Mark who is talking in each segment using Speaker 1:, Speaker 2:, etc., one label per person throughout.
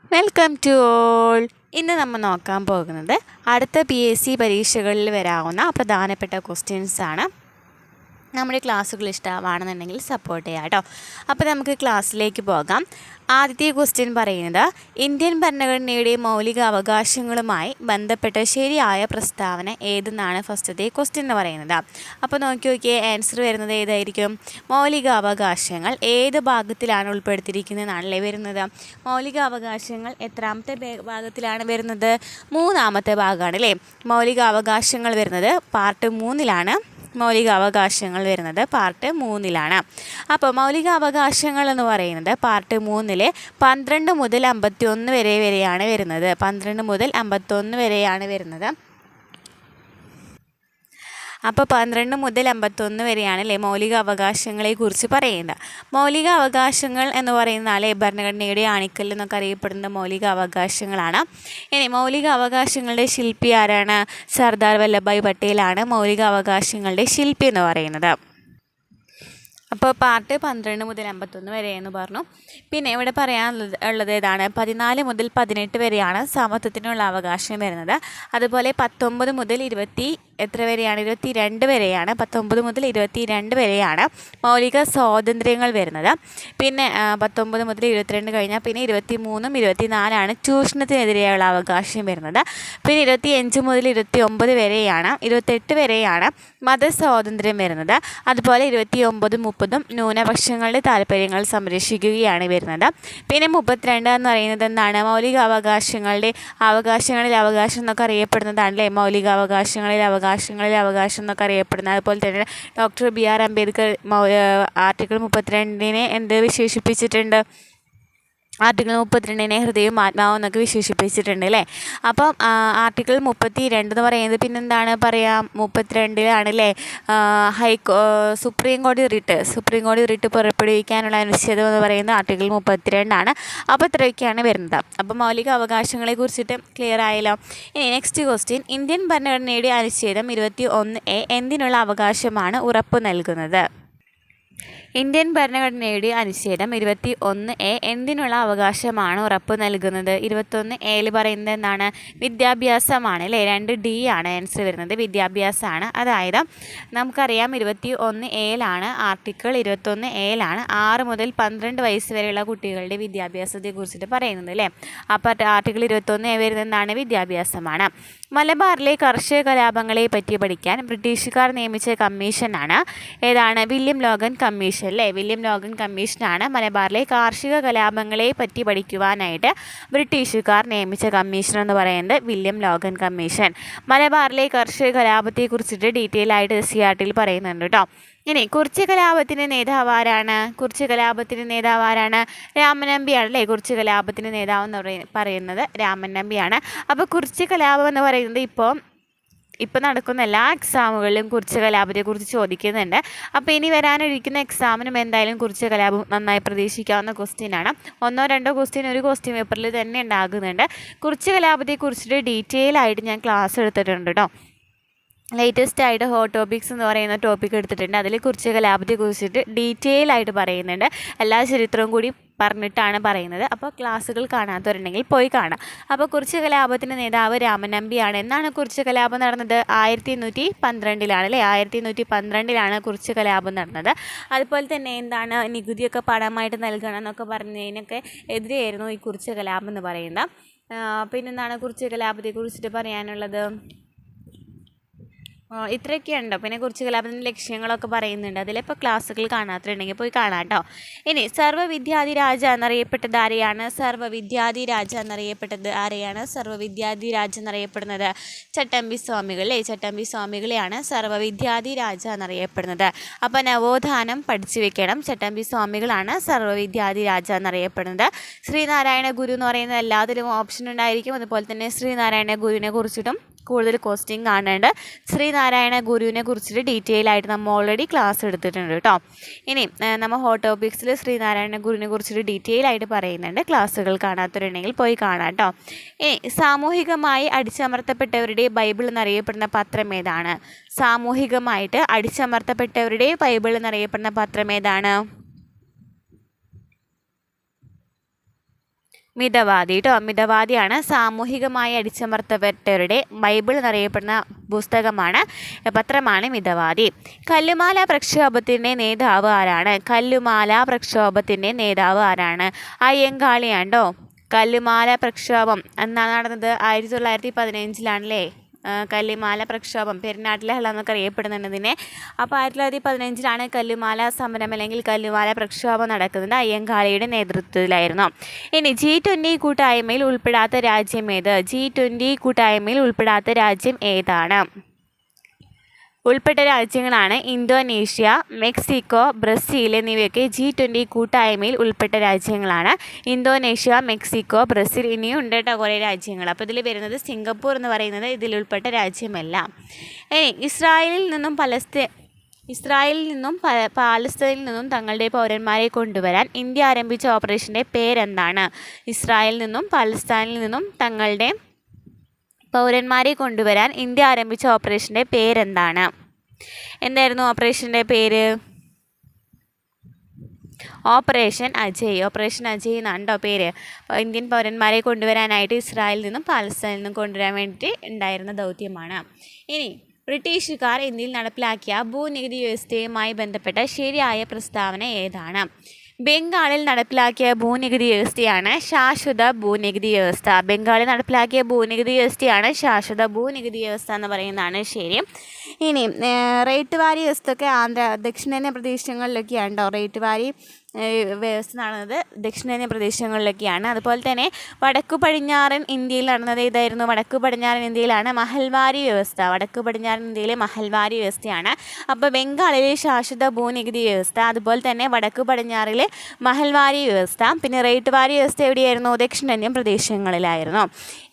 Speaker 1: Welcome to all. ഇന്ന് നമ്മൾ നോക്കാൻ പോകുന്നത് അടുത്ത PSC പരീക്ഷകളിൽ വരാവുന്ന പ്രധാനപ്പെട്ട ക്വസ്റ്റ്യൻസ് ആണ്. നമ്മുടെ ക്ലാസ്സുകൾ ഇഷ്ടമാണെന്നുണ്ടെങ്കിൽ സപ്പോർട്ട് ചെയ്യാം കേട്ടോ. അപ്പോൾ നമുക്ക് ക്ലാസ്സിലേക്ക് പോകാം. ആദ്യത്തെ ക്വസ്റ്റ്യൻ പറയുന്നത് ഇന്ത്യൻ ഭരണഘടനയുടെ മൗലിക അവകാശങ്ങളുമായി ബന്ധപ്പെട്ട ശരിയായ പ്രസ്താവന ഏതെന്നാണ് ഫസ്റ്റത്തെ ക്വസ്റ്റ്യൻ എന്ന് പറയുന്നത്. അപ്പോൾ നോക്കിയേ ആൻസർ വരുന്നത് ഏതായിരിക്കും? മൗലിക അവകാശങ്ങൾ ഏത് ഭാഗത്തിലാണ് ഉൾപ്പെടുത്തിയിരിക്കുന്നതെന്നാണല്ലേ വരുന്നത്. മൗലിക അവകാശങ്ങൾ എത്രാമത്തെ ഭാഗത്തിലാണ് വരുന്നത്? 3ാമത്തെ ഭാഗമാണ് അല്ലേ. മൗലിക അവകാശങ്ങൾ വരുന്നത് പാർട്ട് 3ലാണ്. മൗലിക അവകാശങ്ങൾ വരുന്നത് പാർട്ട് 3ലാണ്. അപ്പോൾ മൗലിക അവകാശങ്ങൾ എന്ന് പറയുന്നത് പാർട്ട് 3 12 മുതൽ 51 വരെയാണ് വരുന്നത്. 12 മുതൽ 51 വരെയാണ് വരുന്നത്. അപ്പോൾ 12 മുതൽ 51 വരെയാണ് അല്ലേ മൗലിക അവകാശങ്ങളെക്കുറിച്ച് പറയുന്നത്. മൗലിക അവകാശങ്ങൾ എന്ന് പറയുന്നത് ഭരണഘടനയുടെ ആണിക്കൽ എന്നൊക്കെ അറിയപ്പെടുന്ന മൗലിക അവകാശങ്ങളാണ്. ഇനി മൗലിക അവകാശങ്ങളുടെ ശില്പി ആരാണ്? സർദാർ വല്ലഭായ് പട്ടേലാണ് മൗലിക അവകാശങ്ങളുടെ ശില്പി എന്ന് പറയുന്നത്. അപ്പോൾ പാർട്ട് 12 മുതൽ 51 വരെ എന്ന് പറഞ്ഞു. പിന്നെ ഇവിടെ പറയാനുള്ളത് ഏതാണ്? 14 മുതൽ 18 വരെയാണ് സമത്വത്തിനുള്ള അവകാശം വരുന്നത്. അതുപോലെ 19 മുതൽ 22 വരെയാണ് 19 മുതൽ 22 വരെയാണ് മൗലിക സ്വാതന്ത്ര്യങ്ങൾ വരുന്നത്. പിന്നെ 19 മുതൽ 22 കഴിഞ്ഞാൽ പിന്നെ 23ഉം 24ആണ് ചൂഷണത്തിനെതിരെയുള്ള അവകാശം വരുന്നത്. പിന്നെ 25 മുതൽ 28 വരെയാണ് മതസ്വാതന്ത്ര്യം വരുന്നത്. അതുപോലെ 29, 30ഉം ന്യൂനപക്ഷങ്ങളുടെ താല്പര്യങ്ങൾ സംരക്ഷിക്കുകയാണ് വരുന്നത്. പിന്നെ 32 എന്ന് പറയുന്നത് എന്താണ്? മൗലിക അവകാശങ്ങളിൽ അവകാശം എന്നൊക്കെ അറിയപ്പെടുന്നതാണല്ലേ മൗലികാവകാശങ്ങളിൽ അവകാശം എന്നൊക്കെ അറിയപ്പെടുന്നത്. അതുപോലെ തന്നെ ഡോക്ടർ BR അംബേദ്കർ ആർട്ടിക്കിൾ 32 എന്ത് വിശേഷിപ്പിച്ചിട്ടുണ്ട്? ആർട്ടിക്കിൾ 32 ഹൃദയവും ആത്മാവും എന്നൊക്കെ വിശേഷിപ്പിച്ചിട്ടുണ്ട് അല്ലേ. അപ്പം ആർട്ടിക്കിൾ 32 എന്ന് പറയുന്നത് പിന്നെന്താണ് പറയുക? 32 സുപ്രീം കോടതി റിട്ട് പുറപ്പെടുവിക്കാനുള്ള അനുച്ഛേദം എന്ന് പറയുന്നത് ആർട്ടിക്കിൾ 32 ആണ്. അപ്പോൾ ഇത്രയൊക്കെയാണ് വരുന്നത്. അപ്പോൾ മൗലിക അവകാശങ്ങളെ കുറിച്ചിട്ട് ക്ലിയർ ആയല്ലോ. ഇനി നെക്സ്റ്റ് ക്വസ്റ്റ്യൻ, ഇന്ത്യൻ ഭരണഘടനയുടെ അനുച്ഛേദം 21A എന്തിനുള്ള അവകാശമാണ് ഉറപ്പ് നൽകുന്നത്? ഇന്ത്യൻ ഭരണഘടനയുടെ അനുച്ഛേദം 21A എന്തിനുള്ള അവകാശമാണ് ഉറപ്പ് നൽകുന്നത്? 21A പറയുന്നത് എന്താണ്? വിദ്യാഭ്യാസമാണ് അല്ലേ. 2D ആണ് ആൻസർ വരുന്നത്. വിദ്യാഭ്യാസമാണ്. അതായത് നമുക്കറിയാം 21A ആർട്ടിക്കിൾ 21A 6 മുതൽ 12 വയസ്സ് വരെയുള്ള കുട്ടികളുടെ വിദ്യാഭ്യാസത്തെ കുറിച്ചിട്ട് പറയുന്നത് അല്ലേ. അപ്പോൾ ആർട്ടിക്കിൾ 21A വരുന്നത് എന്താണ്? വിദ്യാഭ്യാസമാണ്. മലബാറിലെ കർഷക കലാപങ്ങളെ പറ്റി പഠിക്കാൻ ബ്രിട്ടീഷുകാർ നിയമിച്ച കമ്മീഷനാണ് ഏതാണ്? വില്യം ലോഗൻ കമ്മീഷൻ അല്ലേ. വില്യം ലോഗൻ കമ്മീഷനാണ് മലബാറിലെ കാർഷിക കലാപങ്ങളെ പറ്റി പഠിക്കുവാനായിട്ട് ബ്രിട്ടീഷുകാർ നിയമിച്ച കമ്മീഷൻ എന്ന് പറയുന്നത് വില്യം ലോഗൻ കമ്മീഷൻ. മലബാറിലെ കർഷക കലാപത്തെക്കുറിച്ചിട്ട് ഡീറ്റെയിൽ ആയിട്ട് SCERTൽ പറയുന്നുണ്ട് കേട്ടോ. ഇനി കുറിച്യ കലാപത്തിൻ്റെ നേതാവ് ആരാണ്? രാമൻ നമ്പിയാണ് അല്ലേ. കുറിച്യ കലാപത്തിൻ്റെ നേതാവ് എന്ന് പറയുന്നത് രാമൻ നമ്പിയാണ്. അപ്പോൾ കുറിച്യ കലാപം എന്ന് പറയുന്നത് ഇപ്പോൾ നടക്കുന്ന എല്ലാ എക്സാമുകളിലും കുറിച്യ കലാപത്തെക്കുറിച്ച് ചോദിക്കുന്നുണ്ട്. അപ്പോൾ ഇനി വരാനിരിക്കുന്ന എക്സാമിനും എന്തായാലും കുറിച്യ കലാപം നന്നായി പ്രതീക്ഷിക്കാവുന്ന ക്വസ്റ്റ്യനാണ്. 1-2 ക്വസ്റ്റ്യൻ ഒരു ക്വസ്റ്റ്യൻ പേപ്പറിൽ തന്നെ ഉണ്ടാകുന്നുണ്ട്. കുറിച്യ കലാപത്തെക്കുറിച്ചിട്ട് ഡീറ്റെയിൽ ആയിട്ട് ഞാൻ ക്ലാസ് എടുത്തിട്ടുണ്ട് കേട്ടോ. ലേറ്റസ്റ്റ് ആയിട്ട് ഹോട്ട് ടോപ്പിക്സ് എന്ന് പറയുന്ന ടോപ്പിക് എടുത്തിട്ടുണ്ട്. അതിൽ കുറിച്യ കലാപത്തെക്കുറിച്ചിട്ട് ഡീറ്റെയിൽ ആയിട്ട് പറയുന്നുണ്ട്. എല്ലാ ചരിത്രവും കൂടി പറഞ്ഞിട്ടാണ് പറയുന്നത്. അപ്പോൾ ക്ലാസ്സുകൾ കാണാത്തവരുണ്ടെങ്കിൽ പോയി കാണാം. അപ്പോൾ കുറിച്യ കലാപത്തിൻ്റെ നേതാവ് രാമൻ നമ്പിയാണ്. എന്നാണ് കുറിച്യ കലാപം നടന്നത്? 1112 അല്ലേ. 1112 കുറിച്യ കലാപം നടന്നത്. അതുപോലെ തന്നെ എന്താണ് നികുതിയൊക്കെ പണമായിട്ട് നൽകണം എന്നൊക്കെ പറഞ്ഞതിനൊക്കെ എതിരെയായിരുന്നു ഈ കുറിച്യ കലാപം എന്ന് പറയുന്നത്. പിന്നെന്താണ് കുറിച്യ കലാപത്തെക്കുറിച്ചിട്ട് പറയാനുള്ളത്? ഇത്രയൊക്കെ ഉണ്ടോ. പിന്നെ കുറിച്യ കലാപത്തിൻ്റെ ലക്ഷ്യങ്ങളൊക്കെ പറയുന്നുണ്ട്. അതിലിപ്പോൾ ക്ലാസ്സുകൾ കാണാത്തുണ്ടെങ്കിൽ പോയി കാണാം കേട്ടോ. ഇനി സർവ്വവിദ്യാധിരാജ എന്നറിയപ്പെട്ടത് ആരെയാണ്? സർവ്വവിദ്യാധിരാജ എന്നറിയപ്പെടുന്നത് ചട്ടമ്പി സ്വാമികൾ അല്ലേ. ചട്ടമ്പി സ്വാമികളെയാണ് സർവ്വവിദ്യാധിരാജ എന്നറിയപ്പെടുന്നത്. അപ്പോൾ നവോത്ഥാനം പഠിച്ചു വെക്കണം. ചട്ടമ്പി സ്വാമികളാണ് സർവ്വവിദ്യാധിരാജ എന്നറിയപ്പെടുന്നത്. ശ്രീനാരായണ ഗുരു എന്ന് പറയുന്നത് എല്ലാത്തിലും ഓപ്ഷൻ ഉണ്ടായിരിക്കും. അതുപോലെ തന്നെ ശ്രീനാരായണ ഗുരുവിനെ കുറിച്ചിട്ടും കൂടുതൽ ക്വസ്റ്റ്യൻ കാണേണ്ട. ശ്രീനാരായണ ഗുരുവിനെ കുറിച്ചിട്ട് ഡീറ്റെയിൽ ആയിട്ട് നമ്മൾ ഓൾറെഡി ക്ലാസ് എടുത്തിട്ടുണ്ട് കേട്ടോ. ഇനി നമ്മൾ ഹോട്ട് ടോപ്പിക്സിൽ ശ്രീനാരായണ ഗുരുവിനെ കുറിച്ചിട്ട് ഡീറ്റെയിൽ ആയിട്ട് പറയുന്നുണ്ട്. ക്ലാസ്സുകൾ കാണാത്തവരുണ്ടെങ്കിൽ പോയി കാണാം കേട്ടോ. ഇനി സാമൂഹികമായി അടിച്ചമർത്തപ്പെട്ടവരുടെ ബൈബിൾ എന്നറിയപ്പെടുന്ന പത്രം ഏതാണ്? സാമൂഹികമായിട്ട് അടിച്ചമർത്തപ്പെട്ടവരുടെ ബൈബിൾ എന്നറിയപ്പെടുന്ന പത്രം ഏതാണ്? മിതവാദി കേട്ടോ. മിതവാദിയാണ്. സാമൂഹികമായി അടിച്ചമർത്തപ്പെട്ടവരുടെ ബൈബിൾ എന്നറിയപ്പെടുന്ന പുസ്തകമാണ്, പത്രമാണ് മിതവാദി. കല്ലുമാല പ്രക്ഷോഭത്തിൻ്റെ നേതാവ് ആരാണ്? കല്ലുമാല പ്രക്ഷോഭത്തിൻ്റെ നേതാവ് ആരാണ്? അയ്യങ്കാളിയാണ്ടോ. കല്ലുമാല പ്രക്ഷോഭം എന്നാണ് നടന്നത്? 1915 കല്ലുമാല പ്രക്ഷോഭം, പെരുന്നാട്ട് ലഹള എന്നൊക്കെ അറിയപ്പെടുന്നതിനെ. അപ്പോൾ 1915 കല്ലുമാല സമരം അല്ലെങ്കിൽ കല്ലുമാല പ്രക്ഷോഭം നടക്കുന്നത്. അയ്യങ്കാളിയുടെ നേതൃത്വത്തിലായിരുന്നു. ഇനി G20 കൂട്ടായ്മയിൽ ഉൾപ്പെടാത്ത രാജ്യം ഏത്? G20 കൂട്ടായ്മയിൽ ഉൾപ്പെടാത്ത രാജ്യം ഏതാണ്? ഉൾപ്പെട്ട രാജ്യങ്ങളാണ് ഇന്തോനേഷ്യ, മെക്സിക്കോ, ബ്രസീൽ എന്നിവയൊക്കെ G20 കൂട്ടായ്മയിൽ ഉൾപ്പെട്ട രാജ്യങ്ങളാണ്. ഇന്തോനേഷ്യ, മെക്സിക്കോ, ബ്രസീൽ ഇനിയും ഉണ്ട് കേട്ടോ കുറേ രാജ്യങ്ങൾ. അപ്പോൾ ഇതിൽ വരുന്നത് സിംഗപ്പൂർ എന്ന് പറയുന്നത് ഇതിൽ ഉൾപ്പെട്ട രാജ്യമല്ല. ഇസ്രായേലിൽ നിന്നും പാലസ്തീനിൽ നിന്നും തങ്ങളുടെ പൗരന്മാരെ കൊണ്ടുവരാൻ ഇന്ത്യ ആരംഭിച്ച ഓപ്പറേഷൻ്റെ പേരെന്താണ്? ഇസ്രായേലിൽ നിന്നും പാലസ്തീനിൽ നിന്നും തങ്ങളുടെ പൗരന്മാരെ കൊണ്ടുവരാൻ ഇന്ത്യ ആരംഭിച്ച ഓപ്പറേഷൻ്റെ പേരെന്താണ്? എന്തായിരുന്നു ഓപ്പറേഷൻ്റെ പേര്? ഓപ്പറേഷൻ അജയ്. ഓപ്പറേഷൻ അജയ് എന്നാണ് പേര്. ഇന്ത്യൻ പൗരന്മാരെ കൊണ്ടുവരാനായിട്ട് ഇസ്രായേലിൽ നിന്നും പാലസ്തീനിൽ നിന്നും കൊണ്ടുവരാൻ വേണ്ടിയിട്ട് ഉണ്ടായിരുന്ന ദൗത്യമാണ്. ഇനി ബ്രിട്ടീഷുകാർ ഇന്ത്യയിൽ നടപ്പിലാക്കിയ ഭൂനികുതി വ്യവസ്ഥയുമായി ബന്ധപ്പെട്ട ശരിയായ പ്രസ്താവന ഏതാണ്? ബംഗാളിൽ നടപ്പിലാക്കിയ ഭൂനികുതി വ്യവസ്ഥയാണ് ശാശ്വത ഭൂനികുതി വ്യവസ്ഥ. ബംഗാളിൽ നടപ്പിലാക്കിയ ഭൂനികുതി വ്യവസ്ഥയാണ് ശാശ്വത ഭൂനികുതി വ്യവസ്ഥ എന്ന് പറയുന്നതാണ് ശരി. ഇനി റേറ്റ് വാരി വ്യവസ്ഥയൊക്കെ ദക്ഷിണേന്ത്യൻ പ്രദേശങ്ങളിലൊക്കെയാണ് കേട്ടോ. റേറ്റ് വാരി വ്യവസ്ഥ നടന്നത് ദക്ഷിണേന്ത്യൻ പ്രദേശങ്ങളിലൊക്കെയാണ്. അതുപോലെ തന്നെ വടക്കു പടിഞ്ഞാറൻ ഇന്ത്യയിൽ നടന്നത് ഏതായിരുന്നു? വടക്കു പടിഞ്ഞാറൻ ഇന്ത്യയിലാണ് മഹൽവാരി വ്യവസ്ഥ. വടക്കു പടിഞ്ഞാറൻ ഇന്ത്യയിലെ മഹൽവാരി വ്യവസ്ഥയാണ്. അപ്പോൾ ബംഗാളിലെ ശാശ്വത ഭൂനികുതി വ്യവസ്ഥ, അതുപോലെ തന്നെ വടക്കു പടിഞ്ഞാറിലെ മഹൽവാരി വ്യവസ്ഥ. പിന്നെ റേറ്റ് വാരി വ്യവസ്ഥ എവിടെയായിരുന്നു? ദക്ഷിണേന്ത്യൻ പ്രദേശങ്ങളിലായിരുന്നു.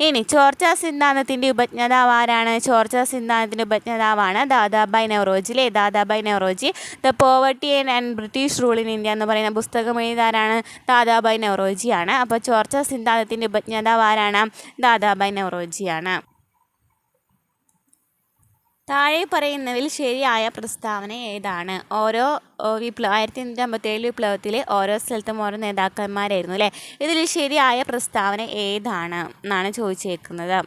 Speaker 1: ഇനി ചോർച്ചാ സിദ്ധാന്തത്തിൻ്റെ ഉപജ്ഞാതാവ് ആരാണ്? ചോർച്ചാ സിദ്ധാന്തത്തിൻ്റെ ഉപജ്ഞാതാവാണ് Dadabhai Naoroji. Dadabhai Naoroji the poverty and British rule in India എന്ന് പറയുന്ന പുസ്തകം എഴുതാരാണ്? ദാദാഭായ് നവറോജിയാണ്. അപ്പോൾ ചോർച്ചാ സിദ്ധാന്തത്തിൻ്റെ ഉപജ്ഞാതാവ് ആരാണ്? ദാദാഭായ് നവറോജിയാണ്. താഴെ പറയുന്നതിൽ ശരിയായ പ്രസ്താവന ഏതാണ്? ഓരോ 1857 വിപ്ലവത്തിലെ ഓരോ സ്ഥലത്തും ഓരോ നേതാക്കന്മാരായിരുന്നു അല്ലേ? ഇതിൽ ശരിയായ പ്രസ്താവന ഏതാണ് എന്നാണ് ചോദിച്ചേക്കുന്നത്.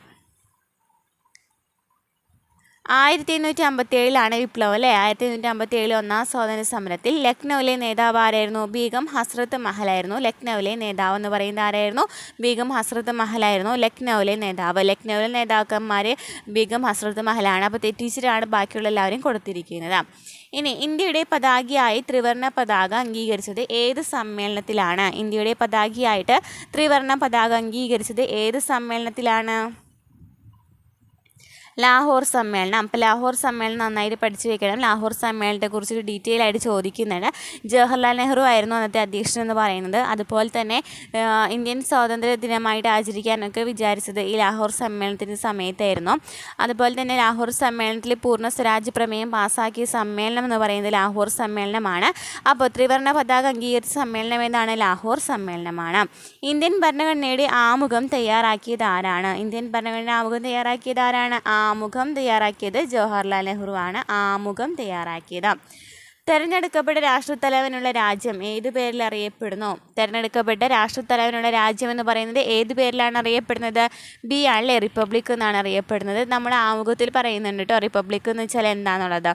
Speaker 1: 1857 വിപ്ലവം അല്ലേ? 1857 ഒന്നാം സ്വാതന്ത്ര്യ സമരത്തിൽ ലക്നൌവിലെ നേതാവ് ആരായിരുന്നു? ബീഗം ഹസ്രത്ത് മഹലായിരുന്നു. ലക്നൌവിലെ നേതാവ് എന്ന് പറയുന്നത് ആരായിരുന്നു? ബീഗം ഹസ്രത്ത് മഹലായിരുന്നു ലക്നൌവിലെ നേതാവ്. ലക്നൌവിലെ നേതാക്കന്മാർ ബീഗം ഹസ്രത്ത് മഹലാണ്. അപ്പോൾ തെറ്റിച്ചിട്ടാണ് ബാക്കിയുള്ള എല്ലാവരും കൊടുത്തിരിക്കുന്നത്. ഇനി ഇന്ത്യയുടെ പതാകയായി ത്രിവർണ്ണ പതാക അംഗീകരിച്ചത് ഏത് സമ്മേളനത്തിലാണ്? ഇന്ത്യയുടെ പതാകയായിട്ട് ത്രിവർണ്ണ പതാക അംഗീകരിച്ചത് ഏത് സമ്മേളനത്തിലാണ്? ലാഹോർ സമ്മേളനം. അപ്പോൾ ലാഹോർ സമ്മേളനം നന്നായിട്ട് പഠിച്ചു വെക്കണം. ലാഹോർ സമ്മേളനത്തെക്കുറിച്ച് ഡീറ്റെയിൽ ആയിട്ട് ചോദിക്കുന്നുണ്ട്. ജവഹർലാൽ നെഹ്റു ആയിരുന്നു അന്നത്തെ അധ്യക്ഷൻ എന്ന് പറയുന്നത്. അതുപോലെ തന്നെ ഇന്ത്യൻ സ്വാതന്ത്ര്യ ദിനമായിട്ട് ആചരിക്കാനൊക്കെ വിചാരിച്ചത് ഈ ലാഹോർ സമ്മേളനത്തിൻ്റെ സമയത്തായിരുന്നു. അതുപോലെ തന്നെ ലാഹോർ സമ്മേളനത്തിൽ പൂർണ്ണ സ്വരാജ് പ്രമേയം പാസ്സാക്കിയ സമ്മേളനം എന്ന് പറയുന്നത് ലാഹോർ സമ്മേളനമാണ്. അപ്പോൾ ത്രിവർണ്ണ പതാക അംഗീകരിച്ച സമ്മേളനം ഏതാണ്? ലാഹോർ സമ്മേളനമാണ്. ഇന്ത്യൻ ഭരണഘടനയുടെ ആമുഖം തയ്യാറാക്കിയത് ആരാണ്? ഇന്ത്യൻ ഭരണഘടന ആമുഖം തയ്യാറാക്കിയത് ആരാണ്? ആമുഖം തയ്യാറാക്കിയത് ജവഹർലാൽ നെഹ്റു ആണ്. ആമുഖം തയ്യാറാക്കിയത്. തിരഞ്ഞെടുക്കപ്പെട്ട രാഷ്ട്രത്തലവനുള്ള രാജ്യം ഏത് പേരിൽ അറിയപ്പെടുന്നു? തിരഞ്ഞെടുക്കപ്പെട്ട രാഷ്ട്രത്തലവനുള്ള രാജ്യം എന്ന് പറയുന്നത് ഏത് പേരിലാണ് അറിയപ്പെടുന്നത്? ബി ആണല്ലേ, റിപ്പബ്ലിക് എന്നാണ് അറിയപ്പെടുന്നത്. നമ്മൾ ആമുഖത്തിൽ പറയുന്നുണ്ട് കേട്ടോ റിപ്പബ്ലിക് എന്ന് വെച്ചാൽ എന്താണെന്നുള്ളത്.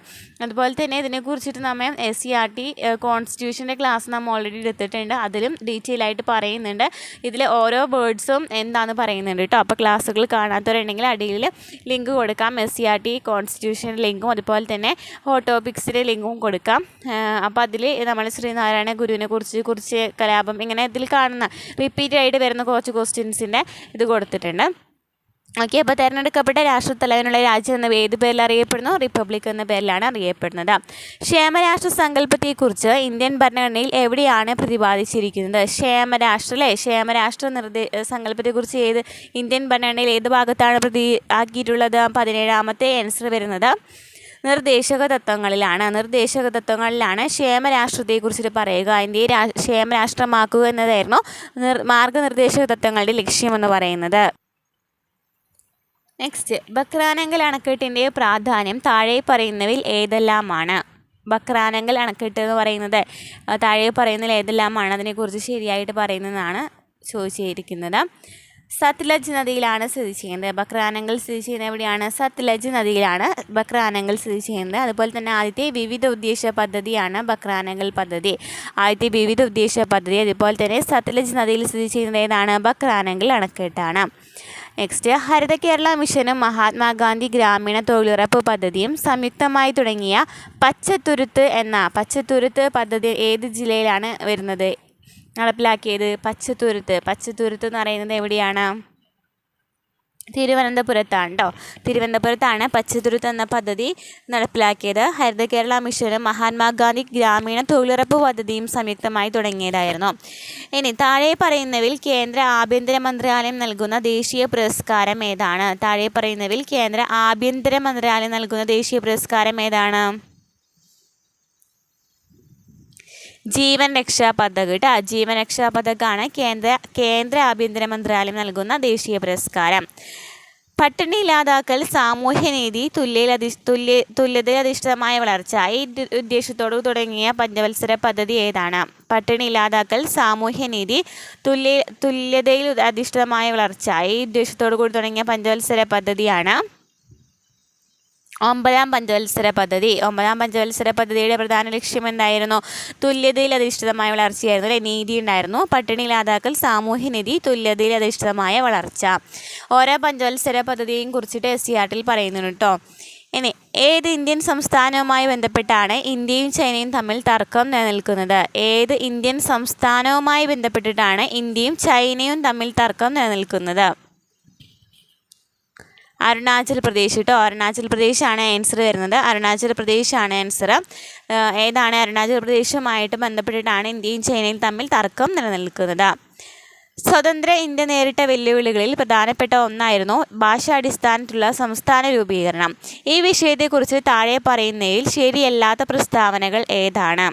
Speaker 1: അതുപോലെ തന്നെ ഇതിനെക്കുറിച്ചിട്ട് നമ്മൾ SCERT കോൺസ്റ്റിറ്റ്യൂഷൻ്റെ ക്ലാസ് നമ്മൾ ഓൾറെഡി എടുത്തിട്ടുണ്ട്. അതിലും ഡീറ്റെയിൽ ആയിട്ട് പറയുന്നുണ്ട്. ഇതിൽ ഓരോ വേർഡ്സും എന്താണെന്ന് പറയുന്നുണ്ട് കേട്ടോ. അപ്പോൾ ക്ലാസ്സുകൾ കാണാത്തവരുണ്ടെങ്കിൽ അടിയിൽ ലിങ്ക് കൊടുക്കാം. SCERT കോൺസ്റ്റിറ്റ്യൂഷൻ ലിങ്കും അതുപോലെ തന്നെ ഹോട്ട് ടോപ്പിക്സിൻ്റെ ലിങ്കും കൊടുക്കാം. അപ്പോൾ അതിൽ നമ്മൾ ശ്രീനാരായണ ഗുരുവിനെ കുറിച്ച് കലാപം ഇങ്ങനെ ഇതിൽ കാണുന്ന റിപ്പീറ്റ് ആയിട്ട് വരുന്ന കുറച്ച് ക്വസ്റ്റ്യൻസിൻ്റെ ഇത് കൊടുത്തിട്ടുണ്ട്. ഓക്കെ. അപ്പോൾ തിരഞ്ഞെടുക്കപ്പെട്ട രാഷ്ട്രത്തലവനുള്ള രാജ്യം എന്ന ഏത് പേരിൽ അറിയപ്പെടുന്നു? റിപ്പബ്ലിക് എന്ന പേരിലാണ് അറിയപ്പെടുന്നത്. ക്ഷേമരാഷ്ട്ര സങ്കല്പത്തെക്കുറിച്ച് ഇന്ത്യൻ ഭരണഘടനയിൽ എവിടെയാണ് പ്രതിപാദിച്ചിരിക്കുന്നത്? ക്ഷേമരാഷ്ട്ര അല്ലേ? ക്ഷേമരാഷ്ട്ര സങ്കല്പത്തെക്കുറിച്ച് ഇന്ത്യൻ ഭരണഘടനയിൽ ഏത് ഭാഗത്താണ് ആക്കിയിട്ടുള്ളത്? 17ാമത്തെ ആൻസർ വരുന്നത് നിർദ്ദേശക തത്വങ്ങളിലാണ് ക്ഷേമരാഷ്ട്രത്തെക്കുറിച്ചിട്ട് പറയുക. ഇന്ത്യയെ ക്ഷേമരാഷ്ട്രമാക്കുക എന്നതായിരുന്നു മാർഗനിർദ്ദേശക തത്വങ്ങളുടെ ലക്ഷ്യമെന്ന് പറയുന്നത്. നെക്സ്റ്റ്, ബക്രാനങ്കൽ അണക്കെട്ടിൻ്റെ പ്രാധാന്യം താഴെ പറയുന്നവയിൽ ഏതെല്ലാമാണ്? ബക്രാനങ്കൽ അണക്കെട്ട് എന്ന് പറയുന്നത് താഴെ പറയുന്നതിൽ ഏതെല്ലാമാണ്? അതിനെക്കുറിച്ച് ശരിയായിട്ട് പറയുന്നതാണ് ചോദിച്ചിരിക്കുന്നത്. സത്ലജ് നദിയിലാണ് സ്ഥിതി ചെയ്യുന്നത്. ബക്രാനങ്കൽ സ്ഥിതി ചെയ്യുന്നത് എവിടെയാണ്? സത്ലജ് നദിയിലാണ് ബക്രാനങ്കൽ സ്ഥിതി ചെയ്യുന്നത്. അതുപോലെ തന്നെ ആദ്യത്തെ വിവിധ ഉദ്ദേശ പദ്ധതിയാണ് ബക്രാനങ്കൽ പദ്ധതി. ആദ്യത്തെ വിവിധ ഉദ്ദേശ പദ്ധതി. അതുപോലെ തന്നെ സത്ലജ് നദിയിൽ സ്ഥിതി ചെയ്യുന്നത് ഏതാണ്? ബക്രാനങ്കൽ അണക്കെട്ടാണ്. നെക്സ്റ്റ്, ഹരിത കേരള മിഷനും മഹാത്മാഗാന്ധി ഗ്രാമീണ തൊഴിലുറപ്പ് പദ്ധതിയും സംയുക്തമായി തുടങ്ങിയ പച്ചത്തുരുത്ത് പദ്ധതി ഏത് ജില്ലയിലാണ് വരുന്നത്, നടപ്പിലാക്കിയത്? പച്ചത്തുരുത്ത് എന്ന് പറയുന്നത് എവിടെയാണ്? തിരുവനന്തപുരത്താണ് കേട്ടോ. തിരുവനന്തപുരത്താണ് പച്ചത്തുരുത്ത് എന്ന പദ്ധതി നടപ്പിലാക്കിയത്. ഹരിത കേരള മിഷനും മഹാത്മാഗാന്ധി ഗ്രാമീണ തൊഴിലുറപ്പ് പദ്ധതിയും സംയുക്തമായി തുടങ്ങിയതായിരുന്നു. ഇനി താഴെ പറയുന്നവയിൽ കേന്ദ്ര ആഭ്യന്തര മന്ത്രാലയം നൽകുന്ന ദേശീയ പുരസ്കാരം ഏതാണ്? താഴെ പറയുന്നവയിൽ കേന്ദ്ര ആഭ്യന്തര മന്ത്രാലയം നൽകുന്ന ദേശീയ പുരസ്കാരം ഏതാണ്? ജീവൻ രക്ഷാ പതക് കേട്ടോ. ജീവൻ രക്ഷാ പതകാണ് കേന്ദ്ര ആഭ്യന്തര മന്ത്രാലയം നൽകുന്ന ദേശീയ പുരസ്കാരം. പട്ടിണി ഇല്ലാതാക്കൽ, സാമൂഹ്യനീതി, തുല്യതയധിഷ്ഠിതമായ വളർച്ച ഈ ഉദ്ദേശത്തോടു തുടങ്ങിയ പഞ്ചവത്സര പദ്ധതി ഏതാണ്? പട്ടിണി ഇല്ലാതാക്കൽ, സാമൂഹ്യനീതി, തുല്യതയിൽ അധിഷ്ഠിതമായ വളർച്ച ഈ ഉദ്ദേശത്തോടു കൂടി തുടങ്ങിയ പഞ്ചവത്സര പദ്ധതിയാണ് ഒമ്പതാം പഞ്ചവത്സര പദ്ധതി. ഒമ്പതാം പഞ്ചവത്സര പദ്ധതിയുടെ പ്രധാന ലക്ഷ്യം എന്തായിരുന്നു? തുല്യതയിൽ അധിഷ്ഠിതമായ വളർച്ചയായിരുന്നു അല്ലേ? നീതി ഉണ്ടായിരുന്നു. പട്ടിണി ഇല്ലാതാക്കൽ, സാമൂഹ്യനീതി, തുല്യതയിൽ അധിഷ്ഠിതമായ വളർച്ച. ഓരോ പഞ്ചവത്സര പദ്ധതിയെയും കുറിച്ചിട്ട് SCERT പറയുന്നുണ്ട് കേട്ടോ. ഇനി ഏത് ഇന്ത്യൻ സംസ്ഥാനവുമായി ബന്ധപ്പെട്ടാണ് ഇന്ത്യയും ചൈനയും തമ്മിൽ തർക്കം നിലനിൽക്കുന്നത്? ഏത് ഇന്ത്യൻ സംസ്ഥാനവുമായി ബന്ധപ്പെട്ടിട്ടാണ് ഇന്ത്യയും ചൈനയും തമ്മിൽ തർക്കം നിലനിൽക്കുന്നത്? അരുണാചൽ പ്രദേശ് കേട്ടോ. അരുണാചൽ പ്രദേശാണ് ആൻസർ വരുന്നത്. അരുണാചൽ പ്രദേശാണ് ആൻസർ. ഏതാണ്? അരുണാചൽ പ്രദേശുമായിട്ട് ബന്ധപ്പെട്ടിട്ടാണ് ഇന്ത്യയും ചൈനയും തമ്മിൽ തർക്കം നിലനിൽക്കുന്നത്. സ്വതന്ത്ര ഇന്ത്യ നേരിട്ട വെല്ലുവിളികളിൽ പ്രധാനപ്പെട്ട ഒന്നായിരുന്നു ഭാഷാടിസ്ഥാനത്തിലുള്ള സംസ്ഥാന രൂപീകരണം. ഈ വിഷയത്തെക്കുറിച്ച് താഴെ പറയുന്നതിൽ ശരിയല്ലാത്ത പ്രസ്താവനകൾ ഏതാണ്?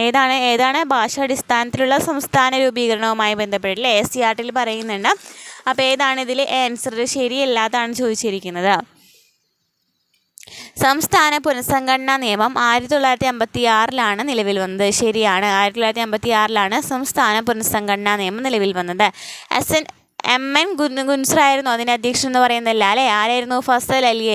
Speaker 1: ഏതാണ് ഭാഷാടിസ്ഥാനത്തിലുള്ള സംസ്ഥാന രൂപീകരണവുമായി ബന്ധപ്പെട്ടില്ലേ SCERT പറയുന്നുണ്ട്. അപ്പോൾ ഏതാണ് ഇതിൽ ആൻസർ? ശരിയല്ലാതാണ് ചോദിച്ചിരിക്കുന്നത്. സംസ്ഥാന പുനഃസംഘടനാ നിയമം 1956 നിലവിൽ വന്നത്. ശരിയാണ്. 1956 സംസ്ഥാന പുനഃസംഘടനാ നിയമം നിലവിൽ വന്നത്. MN ഗുൻസർ ആയിരുന്നു അതിൻ്റെ അധ്യക്ഷൻ എന്ന് പറയുന്നതല്ല അല്ലേ? ആരായിരുന്നു? ഫസൽ അലി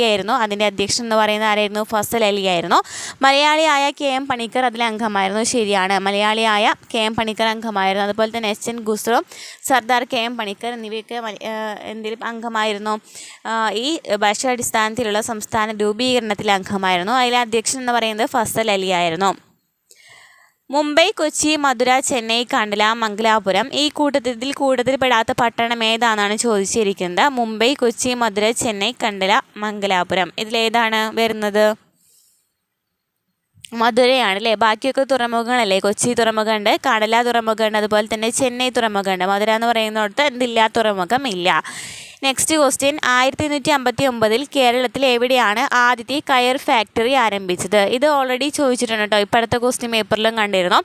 Speaker 1: ആയിരുന്നു അതിൻ്റെ അധ്യക്ഷൻ എന്ന് പറയുന്നത്. ആരായിരുന്നു? ഫസൽ അലി ആയിരുന്നു. മലയാളിയായ KM പണിക്കർ അതിലെ അംഗമായിരുന്നു. ശരിയാണ്. മലയാളിയായ KM പണിക്കർ അംഗമായിരുന്നു. അതുപോലെ തന്നെ SN ഗുസ്റും സർദാർ KM പണിക്കർ എന്നിവയൊക്കെ എന്തിലും അംഗമായിരുന്നു? ഈ ഭാഷാടിസ്ഥാനത്തിലുള്ള സംസ്ഥാന രൂപീകരണത്തിലെ അംഗമായിരുന്നു. അതിലെ അധ്യക്ഷൻ എന്ന് പറയുന്നത് ഫസൽ അലി ആയിരുന്നു. മുംബൈ, കൊച്ചി, മധുര, ചെന്നൈ, കണ്ടല, മംഗലാപുരം ഈ കൂട്ടത്തിൽ പെടാത്ത പട്ടണം ഏതാണെന്നാണ് ചോദിച്ചിരിക്കുന്നത്. മുംബൈ, കൊച്ചി, മധുര, ചെന്നൈ, കണ്ടല, മംഗലാപുരം ഇതിലേതാണ് വരുന്നത്? മധുരയാണ് അല്ലേ? ബാക്കിയൊക്കെ തുറമുഖങ്ങളല്ലേ? കൊച്ചി തുറമുഖമുണ്ട്, കടല തുറമുഖമുണ്ട്, അതുപോലെ തന്നെ ചെന്നൈ തുറമുഖമുണ്ട്. മധുര എന്ന് പറയുന്നിടത്ത് എന്തില്ല? തുറമുഖം ഇല്ല. നെക്സ്റ്റ് ക്വസ്റ്റ്യൻ, 1859 കേരളത്തിൽ എവിടെയാണ് ആദ്യത്തെ കയർ ഫാക്ടറി ആരംഭിച്ചത്? ഇത് ഓൾറെഡി ചോദിച്ചിട്ടുണ്ട് കേട്ടോ. ഇപ്പോൾ അടുത്ത ക്വസ്റ്റ്യൻ പേപ്പറിലും കണ്ടിരുന്നു.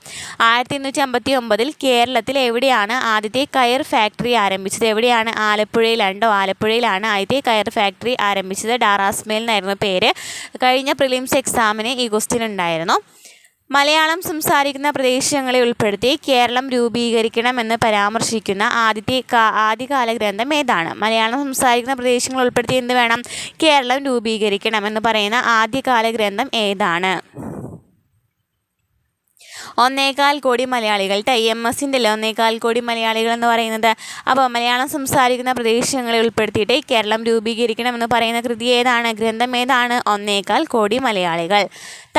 Speaker 1: 1859 കേരളത്തിൽ എവിടെയാണ് ആദ്യത്തെ കയർ ഫാക്ടറി ആരംഭിച്ചത്? എവിടെയാണ്? ആലപ്പുഴയിലാണ് ആദ്യത്തെ കയർ ഫാക്ടറി ആരംഭിച്ചത്. ഡാറാസ്മേൽ എന്നായിരുന്നു പേര്. കഴിഞ്ഞ പ്രിലിംസ് എക്സാമിന് ഈ ക്വസ്റ്റ്യൻ ഉണ്ടായിരുന്നു. മലയാളം സംസാരിക്കുന്ന പ്രദേശങ്ങളെ ഉൾപ്പെടുത്തി കേരളം രൂപീകരിക്കണമെന്ന് പരാമർശിക്കുന്ന ആദ്യകാല ഗ്രന്ഥം ഏതാണ്? മലയാളം സംസാരിക്കുന്ന പ്രദേശങ്ങൾ ഉൾപ്പെടുത്തി എന്ത് വേണം? കേരളം രൂപീകരിക്കണമെന്ന് പറയുന്ന ആദ്യകാല ഗ്രന്ഥം ഏതാണ്? 1.25 കോടി മലയാളികൾ. IMSൻ്റെ 1.25 കോടി മലയാളികൾ എന്ന് പറയുന്നത്. അപ്പോൾ മലയാളം സംസാരിക്കുന്ന പ്രദേശങ്ങളെ ഉൾപ്പെടുത്തിയിട്ട് കേരളം രൂപീകരിക്കണമെന്ന് പറയുന്ന കൃതി ഏതാണ്? ഗ്രന്ഥം ഏതാണ്? 1.25 കോടി മലയാളികൾ.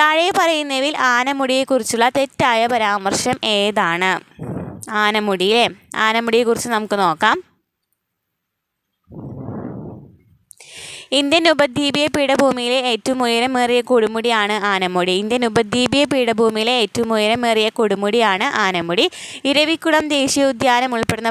Speaker 1: താഴെ പറയുന്നവയിൽ ആനമുടിയെക്കുറിച്ചുള്ള തെറ്റായ പരാമർശം ഏതാണ്? ആനമുടിയെക്കുറിച്ച് നമുക്ക് നോക്കാം. ഇന്ത്യൻ ഉപദ്വീപീയ പീഠഭൂമിയിലെ ഏറ്റവും ഉയരമേറിയ കൊടുമുടിയാണ് ആനമുടി. ഇരവിക്കുളം ദേശീയോദ്യാനം ഉൾപ്പെടുന്ന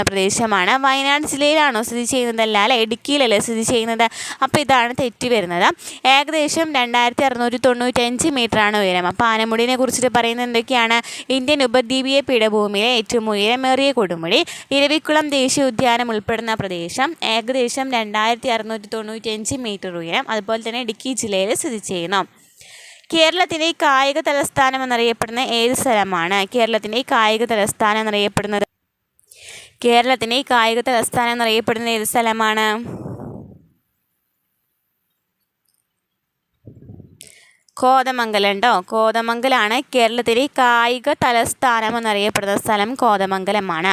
Speaker 1: പ്രദേശമാണ്. വയനാട് ജില്ലയിലാണോ സ്ഥിതി ചെയ്യുന്നതല്ല അല്ലേ? ഇടുക്കിയിലല്ലേ സ്ഥിതി ചെയ്യുന്നത്? അപ്പോൾ ഇതാണ് തെറ്റ് വരുന്നത്. ഏകദേശം 2695 മീറ്ററാണ് ഉയരം. അപ്പോൾ ആനമുടിനെ കുറിച്ചിട്ട് പറയുന്നത് എന്തൊക്കെയാണ്? ഇന്ത്യൻ ഉപദ്വീപീയ പീഠഭൂമിയിലെ ഏറ്റവും ഉയരമേറിയ കൊടുമുടി. ഇരവിക്കുളം ദേശീയോദ്യാനം ഉൾപ്പെടുന്ന പ്രദേശം ഏകദേശം 2695 മീറ്റർ ഉയരം. അതുപോലെ തന്നെ ഇടുക്കി ജില്ലയിൽ സ്ഥിതി ചെയ്യുന്നു. കേരളത്തിൻ്റെ കായിക തലസ്ഥാനം എന്നറിയപ്പെടുന്ന ഏത് സ്ഥലമാണ്? കേരളത്തിൻ്റെ കായിക തലസ്ഥാനം എന്നറിയപ്പെടുന്നത് ഏത് സ്ഥലമാണ്? കോതമംഗലം ഉണ്ടോ? കോതമംഗലാണ് കേരളത്തിലെ കായിക തലസ്ഥാനം എന്നറിയപ്പെടുന്ന സ്ഥലം. കോതമംഗലമാണ്.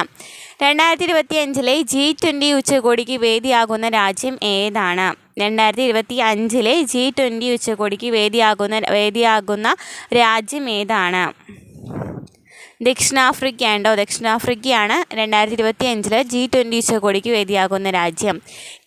Speaker 1: 2025 G20 ഉച്ചകോടിക്ക് വേദിയാകുന്ന രാജ്യം ഏതാണ്? 2025 G20 ഉച്ചകോടിക്ക് വേദിയാകുന്ന രാജ്യം ഏതാണ്? ദക്ഷിണാഫ്രിക്ക ഉണ്ടോ? ദക്ഷിണാഫ്രിക്കയാണ് 2025 G20 ഉച്ചകോടിക്ക് വേദിയാകുന്ന രാജ്യം.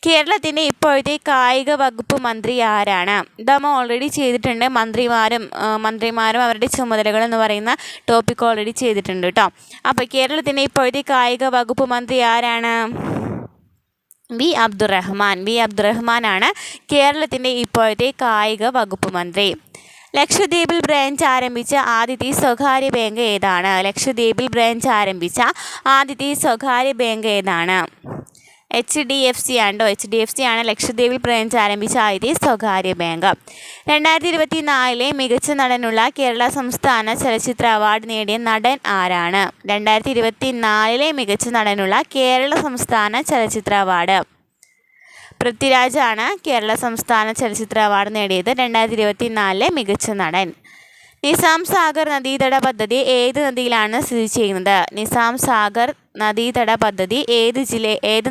Speaker 1: കേരളത്തിൻ്റെ ഇപ്പോഴത്തെ കായിക വകുപ്പ് മന്ത്രി ആരാണ്? നമ്മൾ ഓൾറെഡി ചെയ്തിട്ടുണ്ട്. മന്ത്രിമാരും അവരുടെ ചുമതലകൾ എന്ന് പറയുന്ന ടോപ്പിക് ഓൾറെഡി ചെയ്തിട്ടുണ്ട് കേട്ടോ. അപ്പോൾ കേരളത്തിൻ്റെ ഇപ്പോഴത്തെ കായിക വകുപ്പ് മന്ത്രി ആരാണ്? വി അബ്ദുറഹ്മാനാണ് കേരളത്തിൻ്റെ ഇപ്പോഴത്തെ കായിക വകുപ്പ് മന്ത്രി. ലക്ഷദ്വീപിൽ ബ്രാഞ്ച് ആരംഭിച്ച ആദ്യത്തെ സ്വകാര്യ ബാങ്ക് ഏതാണ്? HDFC ആണോ? HDFC ആണ് ലക്ഷദ്വീപിൽ ബ്രാഞ്ച് ആരംഭിച്ച ആദ്യത്തെ സ്വകാര്യ ബാങ്ക്. 2024 മികച്ച നടനുള്ള കേരള സംസ്ഥാന ചലച്ചിത്ര അവാർഡ് നേടിയ നടൻ ആരാണ്? 2024 മികച്ച നടനുള്ള കേരള സംസ്ഥാന ചലച്ചിത്ര അവാർഡ് പൃഥ്വിരാജാണ് കേരള സംസ്ഥാന ചലച്ചിത്ര അവാർഡ് നേടിയത് 2024 മികച്ച നടൻ. നിസാം സാഗർ നദീതട പദ്ധതി ഏത് നദിയിലാണ് സ്ഥിതി ചെയ്യുന്നത്? നിസാം സാഗർ നദീതട പദ്ധതി ഏത്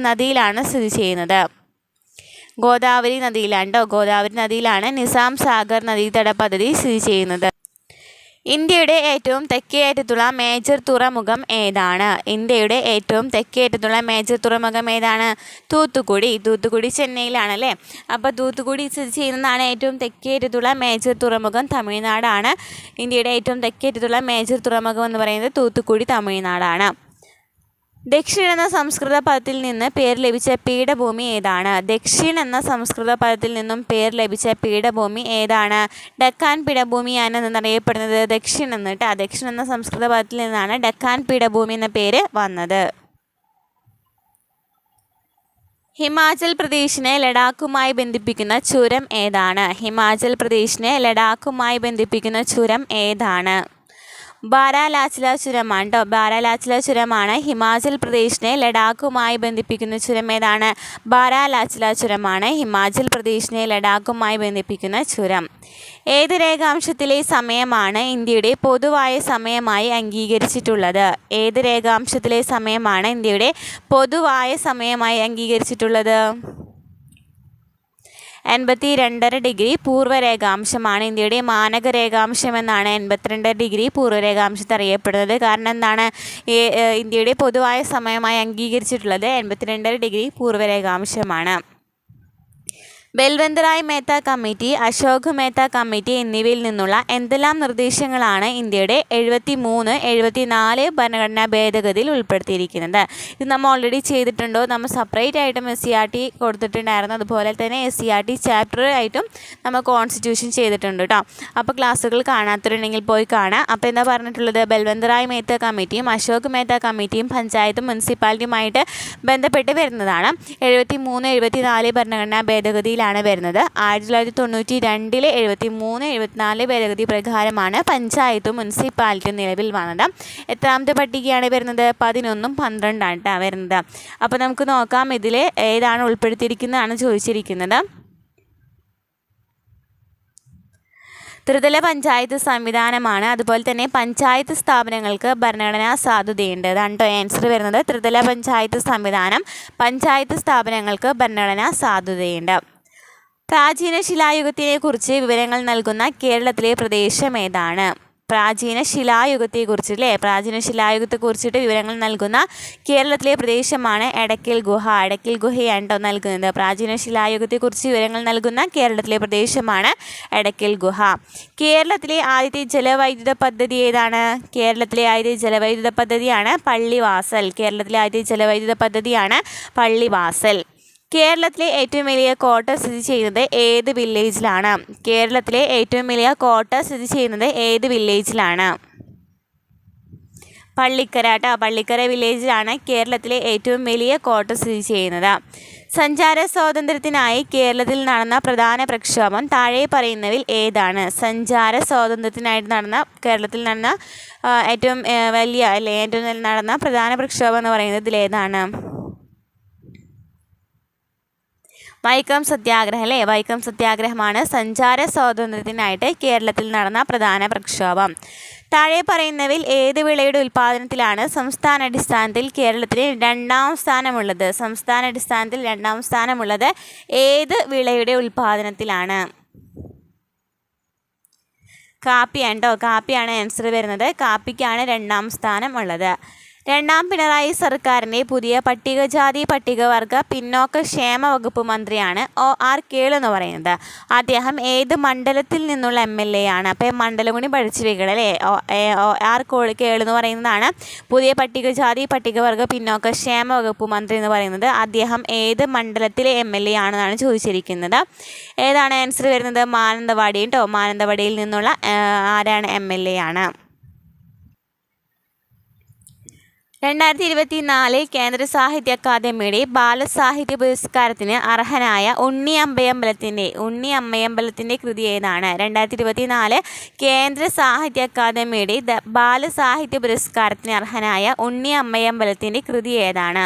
Speaker 1: നദിയിലാണ് സ്ഥിതി ചെയ്യുന്നത്? ഗോദാവരി നദിയിലാണ്ടോ? ഗോദാവരി നദിയിലാണ് നിസാം സാഗർ നദീതട പദ്ധതി സ്ഥിതി ചെയ്യുന്നത്. ഇന്ത്യയുടെ ഏറ്റവും തെക്കേ അറ്റത്തുള്ള മേജർ തുറമുഖം ഏതാണ്? തൂത്തുക്കുടി ചെന്നൈയിലാണല്ലേ. അപ്പോൾ തൂത്തുക്കുടി സ്ഥിതി ചെയ്യുന്നതാണ് ഏറ്റവും തെക്കേ അറ്റത്തുള്ള മേജർ തുറമുഖം. തമിഴ്നാടാണ്. ഇന്ത്യയുടെ ഏറ്റവും തെക്കേ അറ്റത്തുള്ള മേജർ തുറമുഖം എന്ന് പറയുന്നത് തൂത്തുക്കുടി, തമിഴ്നാടാണ്. ദക്ഷിൺ എന്ന സംസ്കൃത പദത്തിൽ നിന്ന് പേര് ലഭിച്ച പീഠഭൂമി ഏതാണ്? ഡക്കാൻ പീഠഭൂമിയാണ് എന്നറിയപ്പെടുന്നത്. ദക്ഷിൺ എന്ന സംസ്കൃത പദത്തിൽ നിന്നാണ് ഡക്കാൻ പീഠഭൂമി എന്ന പേര് വന്നത്. ഹിമാചൽ പ്രദേശിനെ ലഡാക്കുമായി ബന്ധിപ്പിക്കുന്ന ചുരം ഏതാണ്? ബാരാലാച്ചില ചുരമാണ് ഹിമാചൽ പ്രദേശിനെ ലഡാക്കുമായി ബന്ധിപ്പിക്കുന്ന ചുരം ഏതാണ്? ഏത് രേഖാംശത്തിലെ സമയമാണ് ഇന്ത്യയുടെ പൊതുവായ സമയമായി അംഗീകരിച്ചിട്ടുള്ളത്? 82.5 ഡിഗ്രി പൂർവ്വരേഖാംശമാണ്. ഇന്ത്യയുടെ മാനക രേഖാംശം എന്നാണ് 82 ഡിഗ്രി പൂർവ്വരേഖാംശത്തെ അറിയപ്പെടുന്നത്. കാരണം എന്താണ്? ഇന്ത്യയുടെ പൊതുവായ സമയമായി അംഗീകരിച്ചിട്ടുള്ളത് 82 ഡിഗ്രി പൂർവ്വരേഖാംശമാണ്. ബൽവന്ത് റായ് മേത്ത കമ്മിറ്റി, അശോക് മേത്ത കമ്മിറ്റി എന്നിവയിൽ നിന്നുള്ള എന്തെല്ലാം നിർദ്ദേശങ്ങളാണ് ഇന്ത്യയുടെ 73, 74 ഭരണഘടനാ ഭേദഗതിയിൽ ഉൾപ്പെടുത്തിയിരിക്കുന്നത്? ഇത് നമ്മൾ ഓൾറെഡി ചെയ്തിട്ടുണ്ടോ? നമ്മൾ സെപ്പറേറ്റ് ആയിട്ടും SCERT കൊടുത്തിട്ടുണ്ടായിരുന്നു. അതുപോലെ തന്നെ SCERT ചാപ്റ്റർ ആയിട്ടും നമ്മൾ കോൺസ്റ്റിറ്റ്യൂഷൻ ചെയ്തിട്ടുണ്ട് കേട്ടോ. അപ്പോൾ ക്ലാസ്സുകൾ കാണാത്തവരുണ്ടെങ്കിൽ പോയി കാണാം. അപ്പോൾ എന്താ പറഞ്ഞിട്ടുള്ളത്? ബൽവന്ത് റായ് മേത്ത കമ്മിറ്റിയും അശോക് മേത്ത കമ്മിറ്റിയും പഞ്ചായത്തും മുനിസിപ്പാലിറ്റിയുമായിട്ട് ബന്ധപ്പെട്ട് വരുന്നതാണ്. 73, 74 ഭരണഘടനാ ഭേദഗതിയിലാണ് വരുന്നത്. 1992 73, 74 ഭേദഗതി പ്രകാരമാണ് പഞ്ചായത്തും മുനിസിപ്പാലിറ്റിയും നിലവിൽ വന്നത്. എത്രാമത്തെ പട്ടികയാണ് വരുന്നത്? 11ഉം 12ആണ് വരുന്നത്. അപ്പോൾ നമുക്ക് നോക്കാം ഇതിൽ ഏതാണ് ഉൾപ്പെടുത്തിയിരിക്കുന്നതാണ് ചോദിച്ചിരിക്കുന്നത്. ത്രിതല പഞ്ചായത്ത് സംവിധാനമാണ്. അതുപോലെ തന്നെ പഞ്ചായത്ത് സ്ഥാപനങ്ങൾക്ക് ഭരണഘടനാ സാധുതയുണ്ട്. അതാണ് കേട്ടോ ആൻസർ വരുന്നത്. ത്രിതല പഞ്ചായത്ത് സംവിധാനം, പഞ്ചായത്ത് സ്ഥാപനങ്ങൾക്ക് ഭരണഘടനാ സാധുതയുണ്ട്. പ്രാചീന ശിലായുഗത്തിനെക്കുറിച്ച് വിവരങ്ങൾ നൽകുന്ന കേരളത്തിലെ പ്രദേശം ഏതാണ്? പ്രാചീന ശിലായുഗത്തെക്കുറിച്ചിട്ട് വിവരങ്ങൾ നൽകുന്ന കേരളത്തിലെ പ്രദേശമാണ് എടക്കൽ ഗുഹയാണ് നൽകുന്നത്. പ്രാചീന ശിലായുഗത്തെക്കുറിച്ച് വിവരങ്ങൾ നൽകുന്ന കേരളത്തിലെ പ്രദേശമാണ് എടക്കൽ ഗുഹ. കേരളത്തിലെ ആദ്യത്തെ ജലവൈദ്യുത പദ്ധതി ഏതാണ്? കേരളത്തിലെ ആദ്യത്തെ ജലവൈദ്യുത പദ്ധതിയാണ് പള്ളിവാസൽ. കേരളത്തിലെ ഏറ്റവും വലിയ കോട്ട സ്ഥിതി ചെയ്യുന്നത് ഏത് വില്ലേജിലാണ്? പള്ളിക്കര വില്ലേജിലാണ് കേരളത്തിലെ ഏറ്റവും വലിയ കോട്ട സ്ഥിതി ചെയ്യുന്നത്. സഞ്ചാര സ്വാതന്ത്ര്യത്തിനായി കേരളത്തിൽ നടന്ന പ്രധാന പ്രക്ഷോഭം താഴെ പറയുന്നവയിൽ ഏതാണ്? സഞ്ചാര സ്വാതന്ത്ര്യത്തിനായിട്ട് കേരളത്തിൽ നടന്ന ഏറ്റവും നടന്ന പ്രധാന പ്രക്ഷോഭം എന്ന് പറയുന്നത് ഇതിലേതാണ്? വൈക്കം സത്യാഗ്രഹം അല്ലേ? വൈക്കം സത്യാഗ്രഹമാണ് സഞ്ചാര സ്വാതന്ത്ര്യത്തിനായിട്ട് കേരളത്തിൽ നടന്ന പ്രധാന പ്രക്ഷോഭം. താഴെ പറയുന്നവയിൽ ഏത് വിളയുടെ ഉൽപ്പാദനത്തിലാണ് സംസ്ഥാനാടിസ്ഥാനത്തിൽ കേരളത്തിന് രണ്ടാം സ്ഥാനമുള്ളത്? സംസ്ഥാനാടിസ്ഥാനത്തിൽ രണ്ടാം സ്ഥാനമുള്ളത് ഏത് വിളയുടെ ഉൽപ്പാദനത്തിലാണ്? കാപ്പിയാണ് ആൻസർ വരുന്നത്. കാപ്പിക്കാണ് രണ്ടാം സ്ഥാനം ഉള്ളത്. രണ്ടാം പിണറായി സർക്കാരിൻ്റെ പുതിയ പട്ടികജാതി പട്ടികവർഗ പിന്നോക്ക ക്ഷേമ വകുപ്പ് മന്ത്രിയാണ് OR കേളു എന്ന് പറയുന്നത്. അദ്ദേഹം ഏത് മണ്ഡലത്തിൽ നിന്നുള്ള MLA ആണ്? അപ്പോൾ മണ്ഡലം കൂടി പഠിച്ചു വെക്കണം അല്ലേ? OR കേളു എന്ന് പറയുന്നതാണ് പുതിയ പട്ടികജാതി പട്ടികവർഗ പിന്നോക്ക ക്ഷേമ വകുപ്പ് മന്ത്രി എന്ന് പറയുന്നത്. അദ്ദേഹം ഏത് മണ്ഡലത്തിലെ MLA ആണെന്നാണ് ചോദിച്ചിരിക്കുന്നത്. ഏതാണ് ആൻസർ വരുന്നത്? മാനന്തവാടി കേട്ടോ. മാനന്തവാടിയിൽ നിന്നുള്ള ആരാണ് MLA ആണ്. 2024 കേന്ദ്ര സാഹിത്യ അക്കാദമിയുടെ ബാലസാഹിത്യ പുരസ്കാരത്തിന് അർഹനായ ഉണ്ണി അമ്മയമ്പലത്തിൻ്റെ കൃതി ഏതാണ്? 2024 കേന്ദ്ര സാഹിത്യ അക്കാദമിയുടെ ബാലസാഹിത്യ പുരസ്കാരത്തിന് അർഹനായ ഉണ്ണി അമ്മയമ്പലത്തിൻ്റെ കൃതി ഏതാണ്?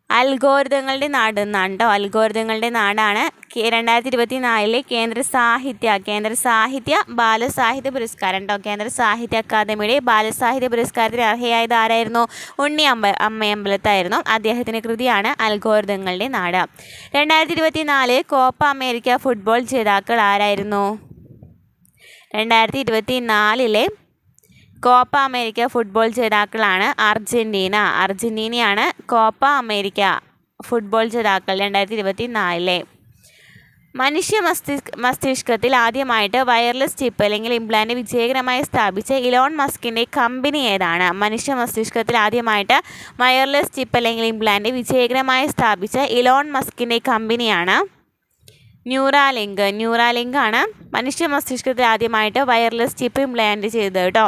Speaker 1: അൽഗോരിതങ്ങളുടെ നാട് എന്നാണ് കേട്ടോ. അൽഗോരിതങ്ങളുടെ നാടാണ് 2024 കേന്ദ്ര സാഹിത്യ ബാലസാഹിത്യ പുരസ്കാരം കേട്ടോ. കേന്ദ്ര സാഹിത്യ അക്കാദമിയുടെ ബാലസാഹിത്യ പുരസ്കാരത്തിന് അർഹയായത് ആരായിരുന്നു? ഉണ്ണി അമ്മയമ്പലത്തായിരുന്നു. അദ്ദേഹത്തിൻ്റെ കൃതിയാണ് അൽഗോരിതങ്ങളുടെ നാട്. 2024 കോപ്പ അമേരിക്ക ഫുട്ബോൾ ജേതാക്കൾ ആരായിരുന്നു? 2024 കോപ്പ അമേരിക്ക ഫുട്ബോൾ ജേതാക്കളാണ് അർജന്റീനയാണ് കോപ്പ അമേരിക്ക ഫുട്ബോൾ ജേതാക്കൾ 2024. മനുഷ്യ മസ്തിഷ്കത്തിൽ ആദ്യമായിട്ട് വയർലെസ് ചിപ്പ് അല്ലെങ്കിൽ ഇംപ്ലാന്റ് വിജയകരമായി സ്ഥാപിച്ച ഇലോൺ മസ്കിൻ്റെ കമ്പനി ഏതാണ്? മനുഷ്യ മസ്തിഷ്കത്തിൽ ആദ്യമായിട്ട് വയർലെസ് ചിപ്പ് അല്ലെങ്കിൽ ഇംപ്ലാന്റ് വിജയകരമായി സ്ഥാപിച്ച ഇലോൺ മസ്കിൻ്റെ കമ്പനിയാണ് ന്യൂറാലിങ്ക് ആണ് മനുഷ്യ മസ്തിഷ്കത്തിൽ ആദ്യമായിട്ട് വയർലെസ് ചിപ്പ് ഇംപ്ലാന്റ് ചെയ്തത് കേട്ടോ.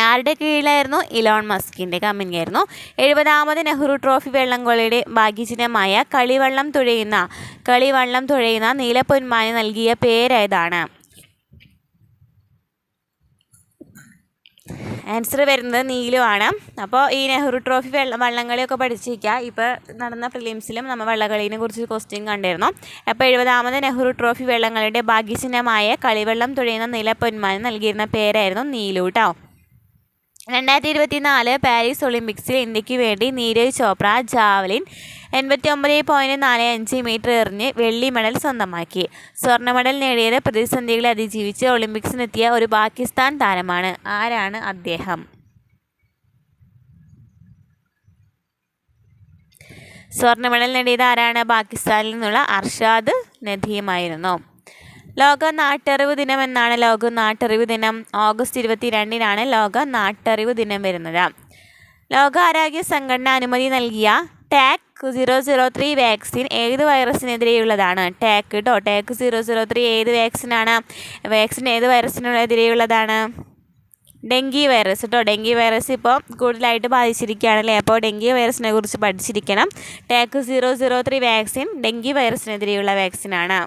Speaker 1: ആരുടെ കീഴിലായിരുന്നു? ഇലോൺ മസ്കിൻ്റെ കമ്പനിയായിരുന്നു. 70ാമത് നെഹ്റു ട്രോഫി വള്ളംകളിയുടെ ഭാഗ്യചിഹ്നമായ കളിവള്ളം തുഴയുന്ന നീലപ്പൊന്മാന് നൽകിയ പേരേതാണ്? ആൻസർ വരുന്നത് നീലു ആണ്. അപ്പോൾ ഈ നെഹ്റു ട്രോഫി വള്ളംകളിയൊക്കെ പഠിച്ചിരിക്കുക. ഇപ്പോൾ നടന്ന പ്രിലിംസിലും നമ്മൾ വള്ളംകളീനെ കുറിച്ച് ക്വസ്റ്റ്യൻ കണ്ടിരുന്നു. അപ്പോൾ 70ാമത് നെഹ്റു ട്രോഫി വള്ളംകളിയുടെ ഭാഗ്യചിഹ്നമായ കളിവള്ളം തുഴയുന്ന നീലപ്പൊന്മാന് നൽകിയിരുന്ന പേരായിരുന്നു നീലു കേട്ടോ. 2024 പാരീസ് ഒളിമ്പിക്സിൽ ഇന്ത്യക്ക് വേണ്ടി നീരജ് ചോപ്ര ജാവലിൻ 89.45 മീറ്റർ എറിഞ്ഞ് വെള്ളി മെഡൽ സ്വന്തമാക്കി. സ്വർണ്ണ മെഡൽ നേടിയത് പ്രതിസന്ധികളെ അതിജീവിച്ച് ഒളിമ്പിക്സിനെത്തിയ ഒരു പാകിസ്ഥാൻ താരമാണ്. ആരാണ് അദ്ദേഹം? സ്വർണ്ണ മെഡൽ നേടിയത് ആരാണ്? പാകിസ്ഥാനിൽ നിന്നുള്ള അർഷാദ് നദീമായിരുന്നു. ലോക നാട്ടറിവ് ദിനം എന്നാണ് ലോക നാട്ടറിവ് ദിനം? ഓഗസ്റ്റ് 22-നാണ് ലോക നാട്ടറിവ് ദിനം വരുന്നത്. ലോകാരോഗ്യ സംഘടന അനുമതി നൽകിയ ടാക് 003 വാക്സിൻ ഏത് വൈറസിനെതിരെയുള്ളതാണ്? ടാക് 003 ഏത് വാക്സിനാണ്? വാക്സിൻ ഏത് വൈറസിനെതിരെയുള്ളതാണ്? ഡെങ്കി വൈറസ് കേട്ടോ. ഡെങ്കി വൈറസ് ഇപ്പോൾ കൂടുതലായിട്ട് ബാധിച്ചിരിക്കുകയാണല്ലേ. അപ്പോൾ ഡെങ്കി വൈറസിനെ കുറിച്ച് പഠിച്ചിരിക്കണം. ടാക് 003 വാക്സിൻ ഡെങ്കി വൈറസിനെതിരെയുള്ള വാക്സിനാണ്.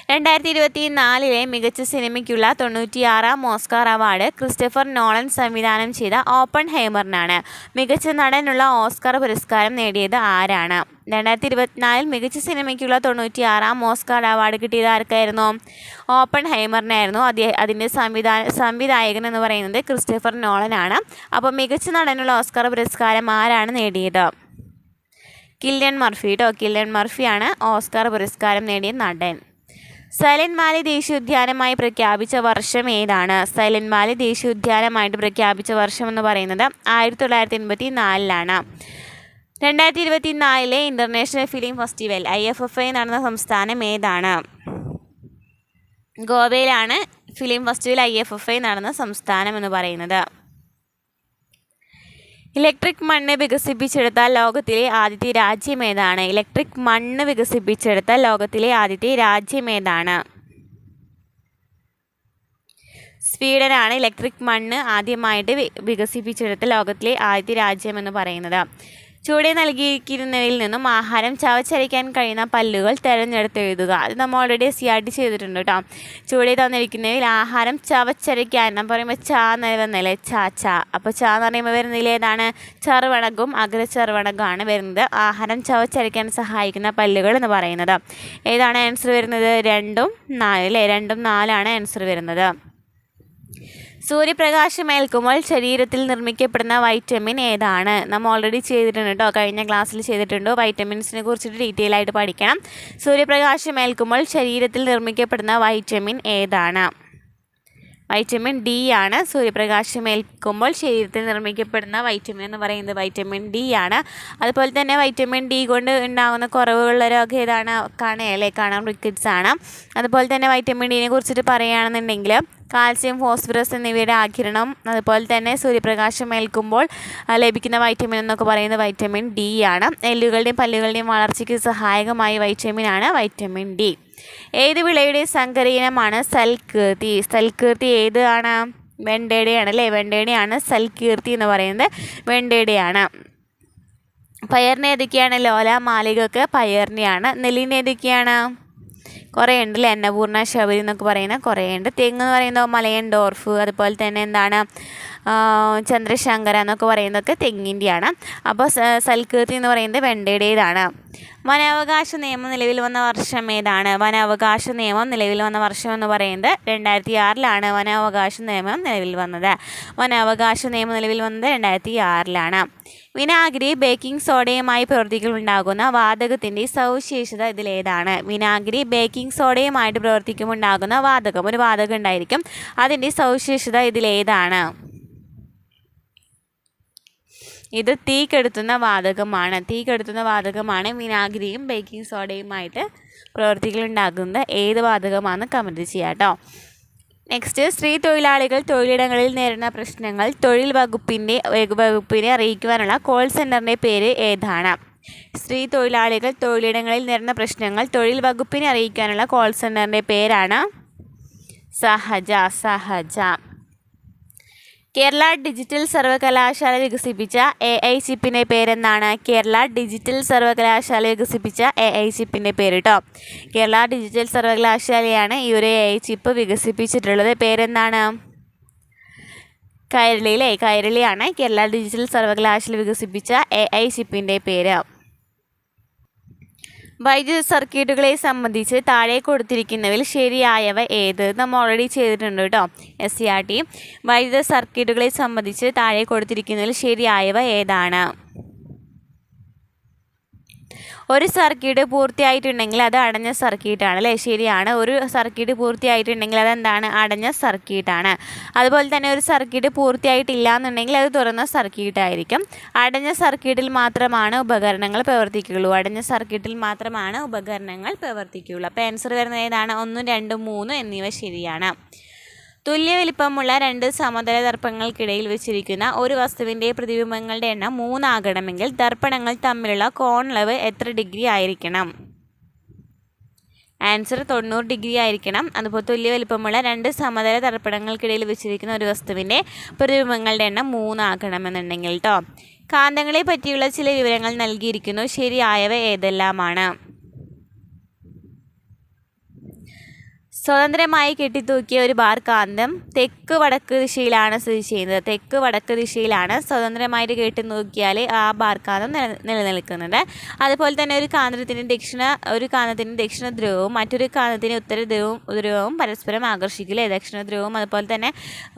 Speaker 1: 2024 മികച്ച സിനിമയ്ക്കുള്ള 96ാം ഓസ്കാർ അവാർഡ് ക്രിസ്റ്റഫർ നോളൻ സംവിധാനം ചെയ്ത ഓപ്പൺഹൈമറിനാണ്. മികച്ച നടനുള്ള ഓസ്കാർ പുരസ്കാരം നേടിയത് ആരാണ്? 2024 മികച്ച സിനിമയ്ക്കുള്ള 96ാം ഓസ്കാർ അവാർഡ് കിട്ടിയത് ആർക്കായിരുന്നു? ഓപ്പൺഹൈമറിനായിരുന്നു. അതിൻ്റെ സംവിധായകൻ എന്ന് പറയുന്നത് ക്രിസ്റ്റഫർ നോളനാണ്. അപ്പോൾ മികച്ച നടനുള്ള ഓസ്കാർ പുരസ്കാരം ആരാണ് നേടിയത്? കിലിയൻ മർഫി കേട്ടോ. കിലിയൻ മർഫിയാണ് ഓസ്കാർ പുരസ്കാരം നേടിയ നടൻ. സൈലന്റ് വാലി ദേശീയോദ്യാനമായി പ്രഖ്യാപിച്ച വർഷം ഏതാണ്? സൈലന്റ് വാലി ദേശീയോദ്യാനമായിട്ട് പ്രഖ്യാപിച്ച വർഷം എന്ന് പറയുന്നത് 1984-ലാണ്. 2024 ഇൻ്റർനാഷണൽ ഫിലിം ഫെസ്റ്റിവൽ IFFI നടന്ന സംസ്ഥാനം ഏതാണ്? ഗോവയിലാണ് ഫിലിം ഫെസ്റ്റിവൽ IFFI നടന്ന സംസ്ഥാനം എന്ന് പറയുന്നത്. ഇലക്ട്രിക് മണ്ണ് വികസിപ്പിച്ചെടുത്ത ലോകത്തിലെ ആദ്യത്തെ രാജ്യം ഏതാണ്? ഇലക്ട്രിക് മണ്ണ് വികസിപ്പിച്ചെടുത്ത ലോകത്തിലെ ആദ്യത്തെ രാജ്യം ഏതാണ്? സ്വീഡനാണ് ഇലക്ട്രിക് മണ്ണ് ആദ്യമായിട്ട് വികസിപ്പിച്ചെടുത്ത ലോകത്തിലെ ആദ്യ രാജ്യം എന്ന് പറയുന്നത്. ചുവടെ നൽകിയിരിക്കുന്നവയിൽ നിന്നും ആഹാരം ചവച്ചരയ്ക്കാൻ കഴിയുന്ന പല്ലുകൾ തിരഞ്ഞെടുത്ത് എഴുതുക. അത് നമ്മൾ ഓൾറെഡി CRT ചെയ്തിട്ടുണ്ട് കേട്ടോ. ചുവടെ തന്നിരിക്കുന്നവയിൽ ആഹാരം ചവച്ചരയ്ക്കാൻ നമ്മൾ പറയുമ്പോൾ ചാ എന്ന് വന്നല്ലേ, ചാ. അപ്പോൾ ചാ എന്ന് പറയുമ്പോൾ വരുന്നതിൽ ഏതാണ്? ചെറുവണകവും അഗ്രചെറുവണകമാണ് വരുന്നത്. ആഹാരം ചവച്ചരയ്ക്കാൻ സഹായിക്കുന്ന പല്ലുകൾ എന്ന് പറയുന്നത്. ഏതാണ് ആൻസർ വരുന്നത്? 2 ഉം 4 അല്ലേ? 2 ഉം 4 ആൻസർ വരുന്നത്. സൂര്യപ്രകാശം ഏൽക്കുമ്പോൾ ശരീരത്തിൽ നിർമ്മിക്കപ്പെടുന്ന വൈറ്റമിൻ ഏതാണ്? നമ്മൾ ഓൾറെഡി ചെയ്തിട്ടുണ്ട് കേട്ടോ, കഴിഞ്ഞ ക്ലാസ്സിൽ ചെയ്തിട്ടുണ്ട്. വൈറ്റമിൻസിനെ കുറിച്ചിട്ട് ഡീറ്റെയിൽ ആയിട്ട് പഠിക്കണം. സൂര്യപ്രകാശം ഏൽക്കുമ്പോൾ ശരീരത്തിൽ നിർമ്മിക്കപ്പെടുന്ന വൈറ്റമിൻ ഏതാണ്? വൈറ്റമിൻ D ആണ്. സൂര്യപ്രകാശം ഏൽക്കുമ്പോൾ ശരീരത്തിൽ നിർമ്മിക്കപ്പെടുന്ന വൈറ്റമിൻ എന്ന് പറയുന്നത് വൈറ്റമിൻ D ആണ്. അതുപോലെ തന്നെ വൈറ്റമിൻ D കൊണ്ട് ഉണ്ടാകുന്ന കുറവുള്ള രോഗം ഏതാണ്? കാണാം റിക്കറ്റ്സ് ആണ്. അതുപോലെ തന്നെ വൈറ്റമിൻ ഡിനെ കുറിച്ചിട്ട് പറയുകയാണെന്നുണ്ടെങ്കിൽ കാൽസ്യം, ഫോസ്ഫറസ് എന്നിവയുടെ ആഗിരണം, അതുപോലെ തന്നെ സൂര്യപ്രകാശം ഏൽക്കുമ്പോൾ ലഭിക്കുന്ന വൈറ്റമിൻ എന്നൊക്കെ പറയുന്നത് വൈറ്റമിൻ D ആണ്. എല്ലുകളുടെയും പല്ലുകളുടെയും വളർച്ചയ്ക്ക് സഹായകമായ വൈറ്റമിൻ ആണ് വൈറ്റമിൻ D. ഏത് വിളയുടെ സങ്കരയിനമാണ് സൽകീർത്തി? സൽകീർത്തി ഏതാണ്? വെണ്ടയുടെയാണ് അല്ലേ? വെണ്ടയുടെയാണ് സൽകീർത്തി എന്ന് പറയുന്നത്, വെണ്ടയുടെയാണ്. പയറിന് ഏതൊക്കെയാണ്? ലോല, മാലികക്ക് പയറിനെയാണ്. നെല്ലിന് ഏതൊക്കെയാണ്? കുറേ ഉണ്ട് അല്ലേ? അന്നപൂർണ, ശബരി എന്നൊക്കെ പറയുന്ന കുറേ ഉണ്ട്. തെങ്ങ് എന്ന് പറയുന്നത് മലയൻ ഡോർഫ്, അതുപോലെ തന്നെ എന്താണ് ചന്ദ്രശങ്കര എന്നൊക്കെ പറയുന്നതൊക്കെ തെങ്ങിൻ്റെയാണ്. അപ്പോൾ സൽകീർത്തി എന്ന് പറയുന്നത് വെണ്ടയുടേതാണ്. വനാവകാശ നിയമം നിലവിൽ വന്ന വർഷം ഏതാണ്? വനാവകാശ നിയമം നിലവിൽ വന്ന വർഷം എന്ന് പറയുന്നത് 2006 വനാവകാശ നിയമം നിലവിൽ വന്നത്. വനാവകാശ നിയമം നിലവിൽ വന്നത് 2006. വിനാഗിരി, ബേക്കിംഗ് സോഡയുമായി പ്രവർത്തിക്കുമ്പോഴുണ്ടാകുന്ന വാതകത്തിൻ്റെ സവിശേഷത ഇതിലേതാണ്? വിനാഗിരി ബേക്കിംഗ് സോഡയുമായിട്ട് പ്രവർത്തിക്കുമ്പോൾ ഉണ്ടാകുന്ന വാതകം, ഒരു വാതകം ഉണ്ടായിരിക്കും, അതിൻ്റെ സവിശേഷത ഇതിലേതാണ്? ഇത് തീ കെടുത്തുന്ന വാതകമാണ്. വിനാഗിരിയും ബേക്കിംഗ് സോഡയുമായിട്ട് പ്രവർത്തിക്കലുണ്ടാകുന്നത് ഏത് വാതകമാണെന്ന് കമൻറ്റ് ചെയ്യാം കേട്ടോ. നെക്സ്റ്റ്, സ്ത്രീ തൊഴിലാളികൾ തൊഴിലിടങ്ങളിൽ നേരിടുന്ന പ്രശ്നങ്ങൾ തൊഴിൽ വകുപ്പിനെ അറിയിക്കുവാനുള്ള കോൾ സെൻറ്ററിൻ്റെ പേര് ഏതാണ്? സ്ത്രീ തൊഴിലാളികൾ തൊഴിലിടങ്ങളിൽ നേരിടുന്ന പ്രശ്നങ്ങൾ തൊഴിൽ വകുപ്പിനെ അറിയിക്കാനുള്ള കോൾ സെൻറ്ററിൻ്റെ പേരാണ് സഹജ. കേരള ഡിജിറ്റൽ സർവകലാശാല വികസിപ്പിച്ച AICPൻ്റെ പേരെന്താണ്? കേരള ഡിജിറ്റൽ സർവകലാശാല വികസിപ്പിച്ച AICPൻ്റെ പേര് കേട്ടോ. കേരള ഡിജിറ്റൽ സർവകലാശാലയാണ് ഈ ഒരു AICP വികസിപ്പിച്ചിട്ടുള്ളത്. പേരെന്താണ്? കൈരളിയാണ് കേരള ഡിജിറ്റൽ സർവകലാശാല വികസിപ്പിച്ച AICPൻ്റെ പേര്. വൈദ്യുത സർക്യൂട്ടുകളെ സംബന്ധിച്ച് താഴെ കൊടുത്തിരിക്കുന്നവയിൽ ശരിയായവ ഏത്? നമ്മൾ ഓൾറെഡി ചെയ്തിട്ടുണ്ട് കേട്ടോ, SCRT. വൈദ്യുത സർക്യൂട്ടുകളെ സംബന്ധിച്ച് താഴെ കൊടുത്തിരിക്കുന്നതിൽ ശരിയായവ ഏതാണ്? ഒരു സർക്യൂട്ട് പൂർത്തിയായിട്ടുണ്ടെങ്കിൽ അത് അടഞ്ഞ സർക്യൂട്ടാണ് അല്ലേ? ശരിയാണ്. ഒരു സർക്യൂട്ട് പൂർത്തിയായിട്ടുണ്ടെങ്കിൽ അതെന്താണ്? അടഞ്ഞ സർക്യൂട്ടാണ്. അതുപോലെ തന്നെ ഒരു സർക്യൂട്ട് പൂർത്തിയായിട്ടില്ല എന്നുണ്ടെങ്കിൽ അത് തുറന്ന സർക്യൂട്ടായിരിക്കും. അടഞ്ഞ സർക്യൂട്ടിൽ മാത്രമാണ് ഉപകരണങ്ങൾ പ്രവർത്തിക്കുകയുള്ളൂ. അപ്പോൾ ആൻസർ വരുന്നത് ഏതാണ്? 1, 2, 3 എന്നിവ ശരിയാണ്. തുല്യ വലിപ്പമുള്ള 2 സമതല ദർപ്പണങ്ങൾക്കിടയിൽ വെച്ചിരിക്കുന്ന ഒരു വസ്തുവിൻ്റെ പ്രതിബിംബങ്ങളുടെ എണ്ണം 3 ആകണമെങ്കിൽ ദർപ്പണങ്ങൾ തമ്മിലുള്ള കോണളവ് എത്ര ഡിഗ്രി ആയിരിക്കണം? ആൻസർ 90 ഡിഗ്രി ആയിരിക്കണം. അതുപോലെ തുല്യ വലിപ്പമുള്ള 2 സമതല ദർപ്പണങ്ങൾക്കിടയിൽ വെച്ചിരിക്കുന്ന ഒരു വസ്തുവിൻ്റെ പ്രതിബിംബങ്ങളുടെ എണ്ണം 3 ആക്കണമെന്നുണ്ടെങ്കിൽ കേട്ടോ. കാന്തങ്ങളെ പറ്റിയുള്ള ചില വിവരങ്ങൾ നൽകിയിരിക്കുന്നു. ശരിയായവ ഏതെല്ലാമാണ്? സ്വതന്ത്രമായി കെട്ടിത്തൂക്കിയ ഒരു ബാർ കാന്തം തെക്ക് വടക്ക് ദിശയിലാണ് സ്ഥിതി ചെയ്യുന്നത്. സ്വതന്ത്രമായിട്ട് കെട്ടിത്തൂക്കിയാൽ ആ ബാർ കാന്തം നിലനിൽക്കുന്നത്. അതുപോലെ തന്നെ ഒരു കാന്തത്തിന് ദക്ഷിണ ധ്രുവവും മറ്റൊരു കാന്തത്തിന് ഉത്തര ധ്രുവവും പരസ്പരം ആകർഷിക്കില്ലേ? ദക്ഷിണ ധ്രുവവും അതുപോലെ തന്നെ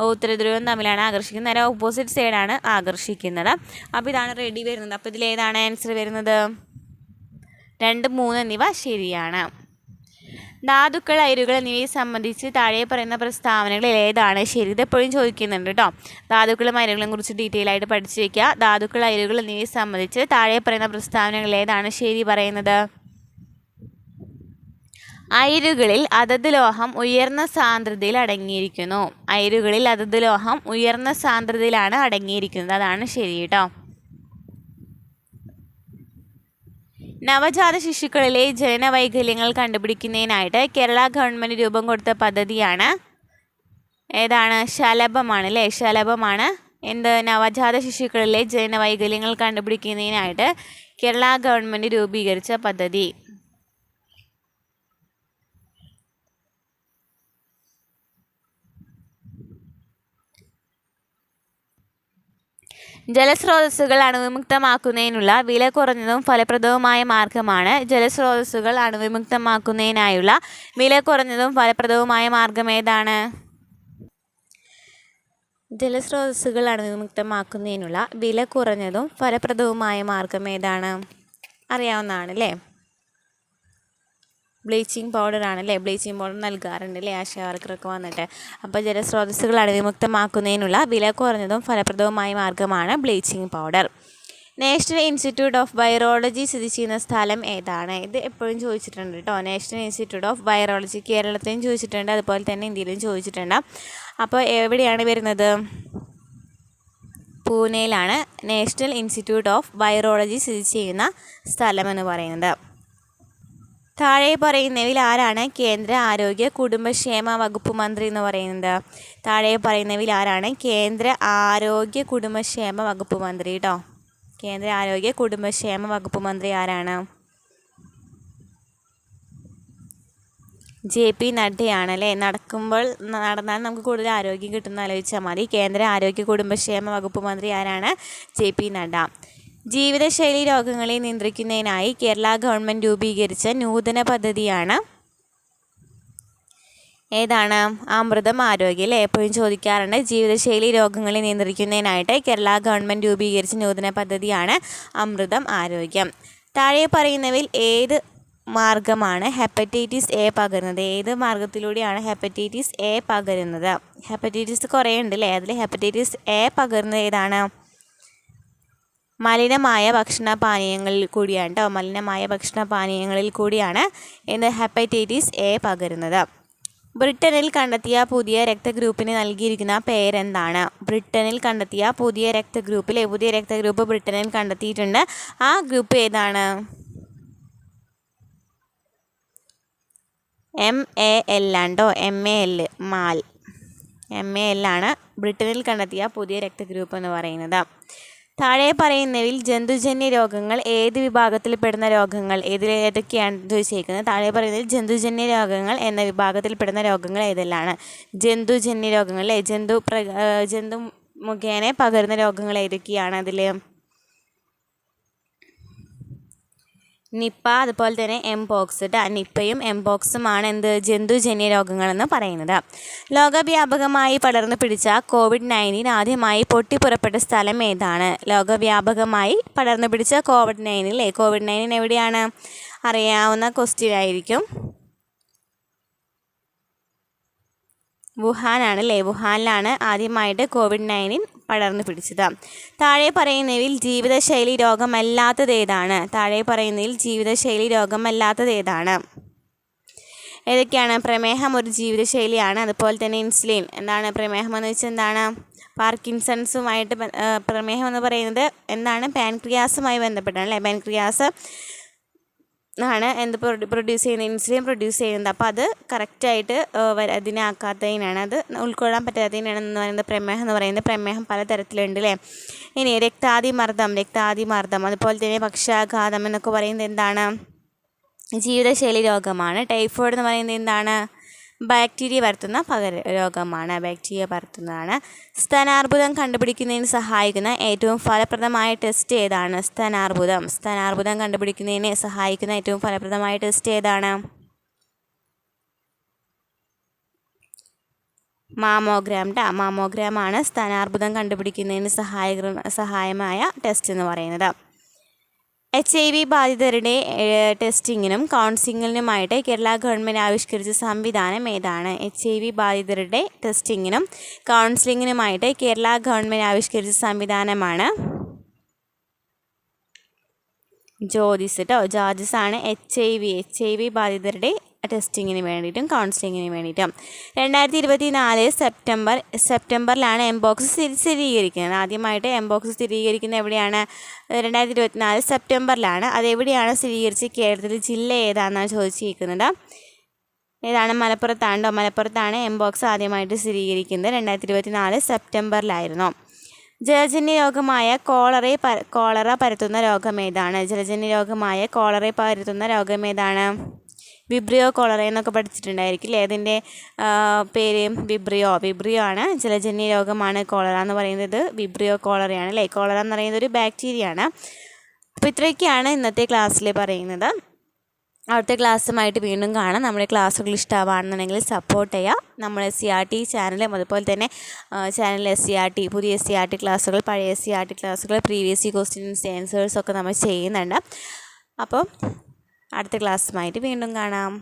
Speaker 1: ഉത്തര ധ്രുവവും തമ്മിലാണ് ആകർഷിക്കുന്നത്. നേരെ ഓപ്പോസിറ്റ് സൈഡാണ് ആകർഷിക്കുന്നത്. അപ്പോൾ ഇതാണ് റെഡി വരുന്നത്. അപ്പോൾ ഇതിലേതാണ് ആൻസർ വരുന്നത്? 2, 3 എന്നിവ ശരിയാണ്. ധാതുക്കൾ, അയിരുകൾ എന്നിവയെ സംബന്ധിച്ച് താഴെ പറയുന്ന പ്രസ്താവനകളിൽ ഏതാണ് ശരി? ഇതെപ്പോഴും ചോദിക്കുന്നുണ്ട് കേട്ടോ. ധാതുക്കളും അയിരുകളെയും കുറിച്ച് ഡീറ്റെയിൽ ആയിട്ട് പഠിച്ചു വയ്ക്കുക. ധാതുക്കൾ, അയിരുകൾ എന്നിവയെ സംബന്ധിച്ച് താഴെ പറയുന്ന പ്രസ്താവനകളിൽ ഏതാണ് ശരി പറയുന്നത്? അയിരുകളിൽ അതത് ലോഹം ഉയർന്ന സാന്ദ്രതയിൽ അടങ്ങിയിരിക്കുന്നു. അതാണ് ശരി കേട്ടോ. നവജാത ശിശുക്കളിലെ ജനന വൈകല്യങ്ങൾ കണ്ടുപിടിക്കുന്നതിനായിട്ട് കേരള ഗവൺമെൻറ് രൂപം കൊടുത്ത പദ്ധതിയാണ് ഏതാണ്? ശലഭമാണ് അല്ലേ? ശലഭമാണ് എന്ത് നവജാത ശിശുക്കളിലെ ജനനവൈകല്യങ്ങൾ കണ്ടുപിടിക്കുന്നതിനായിട്ട് കേരള ഗവൺമെൻറ് രൂപീകരിച്ച പദ്ധതി. ജലസ്രോതസ്സുകൾ അണുവിമുക്തമാക്കുന്നതിനുള്ള വില കുറഞ്ഞതും ഫലപ്രദവുമായ മാർഗമാണ്. ജലസ്രോതസ്സുകൾ അണുവിമുക്തമാക്കുന്നതിനായുള്ള വില കുറഞ്ഞതും ഫലപ്രദവുമായ മാർഗം ഏതാണ്? ജലസ്രോതസ്സുകൾ അണുവിമുക്തമാക്കുന്നതിനുള്ള വില കുറഞ്ഞതും ഫലപ്രദവുമായ മാർഗം ഏതാണ്? അറിയാവുന്നതാണ് അല്ലേ? ബ്ലീച്ചിങ് പൗഡറാണ് അല്ലേ? ബ്ലീച്ചിങ് പൗഡർ നൽകാറുണ്ട് അല്ലേ ആശാവർക്കറൊക്കെ വന്നിട്ട്. അപ്പോൾ ജലസ്രോതസ്സുകൾ അണുവിമുക്തമാക്കുന്നതിനുള്ള വില കുറഞ്ഞതും ഫലപ്രദവുമായ മാർഗമാണ് bleaching powder. National institute of virology സ്ഥിതി ചെയ്യുന്ന സ്ഥലം ഏതാണ്? ഇത് എപ്പോഴും ചോദിച്ചിട്ടുണ്ട് കേട്ടോ. നാഷണൽ ഇൻസ്റ്റിറ്റ്യൂട്ട് ഓഫ് വൈറോളജി കേരളത്തിലും ചോദിച്ചിട്ടുണ്ട്, അതുപോലെ തന്നെ ഇന്ത്യയിലും ചോദിച്ചിട്ടുണ്ട്. അപ്പോൾ എവിടെയാണ് വരുന്നത്? പൂനെയിലാണ് നാഷണൽ ഇൻസ്റ്റിറ്റ്യൂട്ട് ഓഫ് വൈറോളജി സ്ഥിതി ചെയ്യുന്ന സ്ഥലമെന്ന് പറയുന്നത്. താഴെ പറയുന്നവയിൽ ആരാണ് കേന്ദ്ര ആരോഗ്യ കുടുംബക്ഷേമ വകുപ്പ് മന്ത്രി എന്ന് പറയുന്നത്? താഴെ പറയുന്നവയിൽ ആരാണ് കേന്ദ്ര ആരോഗ്യ കുടുംബക്ഷേമ വകുപ്പ് മന്ത്രി കേട്ടോ? കേന്ദ്ര ആരോഗ്യ കുടുംബക്ഷേമ വകുപ്പ് മന്ത്രി ആരാണ്? JP നഡ്ഡയാണ് അല്ലേ? നടന്നാൽ നമുക്ക് കൂടുതൽ ആരോഗ്യം കിട്ടുന്ന ആലോചിച്ചാൽ മതി. കേന്ദ്ര ആരോഗ്യ കുടുംബക്ഷേമ വകുപ്പ് മന്ത്രി ആരാണ്? JP നഡ്ഡ. ജീവിതശൈലി രോഗങ്ങളെ നിയന്ത്രിക്കുന്നതിനായി കേരള ഗവൺമെൻറ് രൂപീകരിച്ച നൂതന പദ്ധതിയാണ് ഏതാണ്? അമൃതം ആരോഗ്യം അല്ലേ? എപ്പോഴും ചോദിക്കാറുണ്ട്. ജീവിതശൈലി രോഗങ്ങളെ നിയന്ത്രിക്കുന്നതിനായിട്ട് കേരള ഗവൺമെൻറ് രൂപീകരിച്ച നൂതന പദ്ധതിയാണ് അമൃതം ആരോഗ്യം. താഴെ പറയുന്നവയിൽ ഏത് മാർഗമാണ് ഹെപ്പറ്റൈറ്റിസ് എ പകരുന്നത്? ഏത് മാർഗത്തിലൂടെയാണ് ഹെപ്പറ്റൈറ്റിസ് എ പകരുന്നത്? ഹെപ്പറ്റൈറ്റിസ് കുറേ ഉണ്ട് അല്ലേ? അതിൽ ഹെപ്പറ്റൈറ്റിസ് എ പകരുന്നത് ഏതാണ്? മലിനമായ ഭക്ഷണപാനീയങ്ങളിൽ കൂടിയാണ് കേട്ടോ. മലിനമായ ഭക്ഷണപാനീയങ്ങളിൽ കൂടിയാണ് ഹെപ്പറ്റൈറ്റിസ് എ പകരുന്നത്. ബ്രിട്ടനിൽ കണ്ടെത്തിയ പുതിയ രക്തഗ്രൂപ്പിന് നൽകിയിരിക്കുന്ന പേരെന്താണ്? ബ്രിട്ടനിൽ കണ്ടെത്തിയ പുതിയ രക്തഗ്രൂപ്പിലെ പുതിയ രക്തഗ്രൂപ്പ് ബ്രിട്ടനിൽ കണ്ടെത്തിയിട്ടുണ്ട്. ആ ഗ്രൂപ്പ് ഏതാണ്? MAL ആണ്ടോ? MAL മാൽ. MAL ആണ് ബ്രിട്ടനിൽ കണ്ടെത്തിയ പുതിയ രക്തഗ്രൂപ്പ് എന്ന് പറയുന്നത്. താഴെ പറയുന്നവയിൽ ജന്തുജന്യ രോഗങ്ങൾ ഏത് വിഭാഗത്തിൽപ്പെടുന്ന രോഗങ്ങൾ? ഏതൊക്കെയാണ് ചോദിച്ചിരിക്കുന്നത്? താഴെ പറയുന്നതിൽ ജന്തുജന്യ രോഗങ്ങൾ എന്ന വിഭാഗത്തിൽപ്പെടുന്ന രോഗങ്ങൾ ഏതെല്ലാണ്? ജന്തുജന്യ രോഗങ്ങൾ അല്ലേ? ജന്തു മുഖേന പകരുന്ന രോഗങ്ങൾ ഏതൊക്കെയാണ് അതിൽ? നിപ്പ, അതുപോലെ തന്നെ എംപോക്സ്. നിപ്പയും എംപോക്സുമാണ് ജന്തുജന്യ രോഗങ്ങളെന്ന് പറയുന്നത്. ലോകവ്യാപകമായി പടർന്നു പിടിച്ച COVID-19 ആദ്യമായി പൊട്ടിപ്പുറപ്പെട്ട സ്ഥലം ഏതാണ്? ലോകവ്യാപകമായി പടർന്നു പിടിച്ച COVID-19 എവിടെയാണ്? അറിയാവുന്ന ക്വസ്റ്റ്യൻ ആയിരിക്കും. വുഹാനാണ് അല്ലേ? വുഹാനിലാണ് ആദ്യമായിട്ട് COVID-19 പടർന്നു പിടിച്ചത്. താഴെ പറയുന്നവയിൽ ജീവിതശൈലി രോഗമല്ലാത്തത് ഏതാണ്? താഴെ പറയുന്നതിൽ ജീവിതശൈലി രോഗമല്ലാത്തത് ഏതാണ്? ഏതൊക്കെയാണ്? പ്രമേഹം ഒരു ജീവിതശൈലിയാണ്. അതുപോലെ തന്നെ ഇൻസുലിൻ. എന്താണ് പ്രമേഹം എന്ന് വെച്ചാൽ എന്താണ്? പാർക്കിൻസൺസുമായിട്ട് പ്രമേഹം എന്ന് പറയുന്നത് എന്താണ്? പാൻക്രിയാസുമായി ബന്ധപ്പെട്ടാണ് അല്ലേ? പാൻക്രിയാസ് ആണ് പ്രൊഡ്യൂസ് ചെയ്യുന്നത്, ഇൻസുലിൻ പ്രൊഡ്യൂസ് ചെയ്യുന്നത്. അപ്പോൾ അത് കറക്റ്റായിട്ട് അതിനാക്കാത്തതിനാണ്, അത് ഉൾക്കൊള്ളാൻ പറ്റാത്തതിനാണ് എന്ന് പറയുന്നത് പ്രമേഹം എന്ന് പറയുന്നത്. പ്രമേഹം പലതരത്തിലുണ്ട് അല്ലേ? ഇനി രക്താതിമർദ്ദം അതുപോലെ തന്നെ പക്ഷാഘാതം എന്നൊക്കെ പറയുന്നത് എന്താണ്? ജീവിതശൈലി രോഗമാണ്. ടൈഫോയിഡ് എന്ന് പറയുന്നത് എന്താണ്? ബാക്ടീരിയ പരത്തുന്ന രോഗമാണ്. ബാക്ടീരിയ പരത്തുന്നതാണ്. സ്തനാർബുദം കണ്ടുപിടിക്കുന്നതിന് സഹായിക്കുന്ന ഏറ്റവും ഫലപ്രദമായ ടെസ്റ്റ് ഏതാണ്? സ്തനാർബുദം കണ്ടുപിടിക്കുന്നതിന് സഹായിക്കുന്ന ഏറ്റവും ഫലപ്രദമായ ടെസ്റ്റ് ഏതാണ്? മാമോഗ്രാം ആണ് സ്തനാർബുദം കണ്ടുപിടിക്കുന്നതിന് സഹായമായ ടെസ്റ്റ് എന്ന് പറയുന്നത്. HIV ബാധിതരുടെ ടെസ്റ്റിങ്ങിനും കൗൺസിലിങ്ങിനുമായിട്ട് കേരള ഗവൺമെൻറ് ആവിഷ്കരിച്ച സംവിധാനം ഏതാണ്? HIV ബാധിതരുടെ ടെസ്റ്റിങ്ങിനും കൗൺസിലിങ്ങിനുമായിട്ട് കേരള ഗവൺമെൻറ് ആവിഷ്കരിച്ച സംവിധാനമാണ് ജ്യോതിസ് കേട്ടോ. ജ്യോതിസാണ് HIV ബാധിതരുടെ ടെസ്റ്റിങ്ങിന് വേണ്ടിയിട്ടും കൗൺസിലിങ്ങിന് വേണ്ടിയിട്ടും. 2024 സെപ്റ്റംബറിലാണ് എംപോക്സ് സ്ഥിരീകരിക്കുന്നത്. ആദ്യമായിട്ട് എംപോക്സ് സ്ഥിരീകരിക്കുന്നത് എവിടെയാണ്? 2024 സെപ്റ്റംബറിലാണ്. അതെവിടെയാണ് സ്ഥിരീകരിച്ച്? കേരളത്തിൽ ജില്ല ഏതാണെന്നാണ് ചോദിച്ചിരിക്കുന്നത്. ഏതാണ്? മലപ്പുറത്താണ് എംപോക്സ് ആദ്യമായിട്ട് സ്ഥിരീകരിക്കുന്നത് 2024 സെപ്റ്റംബറിലായിരുന്നു. ജലജന്യ രോഗമായ കോളറ പരത്തുന്ന രോഗമേതാണ്? വിബ്രിയോ കോളറ എന്നൊക്കെ പഠിച്ചിട്ടുണ്ടായിരിക്കും അല്ലേ? അതിൻ്റെ പേര് വിബ്രിയോ ആണ്. ജലജന്യ രോഗമാണ് കോളറ എന്ന് പറയുന്നത്. വിബ്രിയോ കോളറയാണ് അല്ലേ? കോളറ എന്ന് പറയുന്നത് ഒരു ബാക്ടീരിയ ആണ്. അപ്പോൾ ഇത്രയൊക്കെയാണ് ഇന്നത്തെ ക്ലാസ്സിൽ പറയുന്നത്. അടുത്ത ക്ലാസ്സുമായിട്ട് വീണ്ടും കാണാം. നമ്മുടെ ക്ലാസ്സുകൾ ഇഷ്ടമാണെന്നുണ്ടെങ്കിൽ സപ്പോർട്ട് ചെയ്യുക. നമ്മൾ SCERT ചാനലും അതുപോലെ തന്നെ ചാനൽ പുതിയ SCERT ക്ലാസ്സുകൾ, പഴയ SCERT ക്ലാസ്സുകൾ, പ്രീവിയസ് ക്വസ്റ്റ്യൻസ് ആൻസേഴ്സൊക്കെ നമ്മൾ ചെയ്യുന്നുണ്ട്. അപ്പോൾ അടുത്ത ക്ലാസ്സുമായിട്ട് വീണ്ടും കാണാം.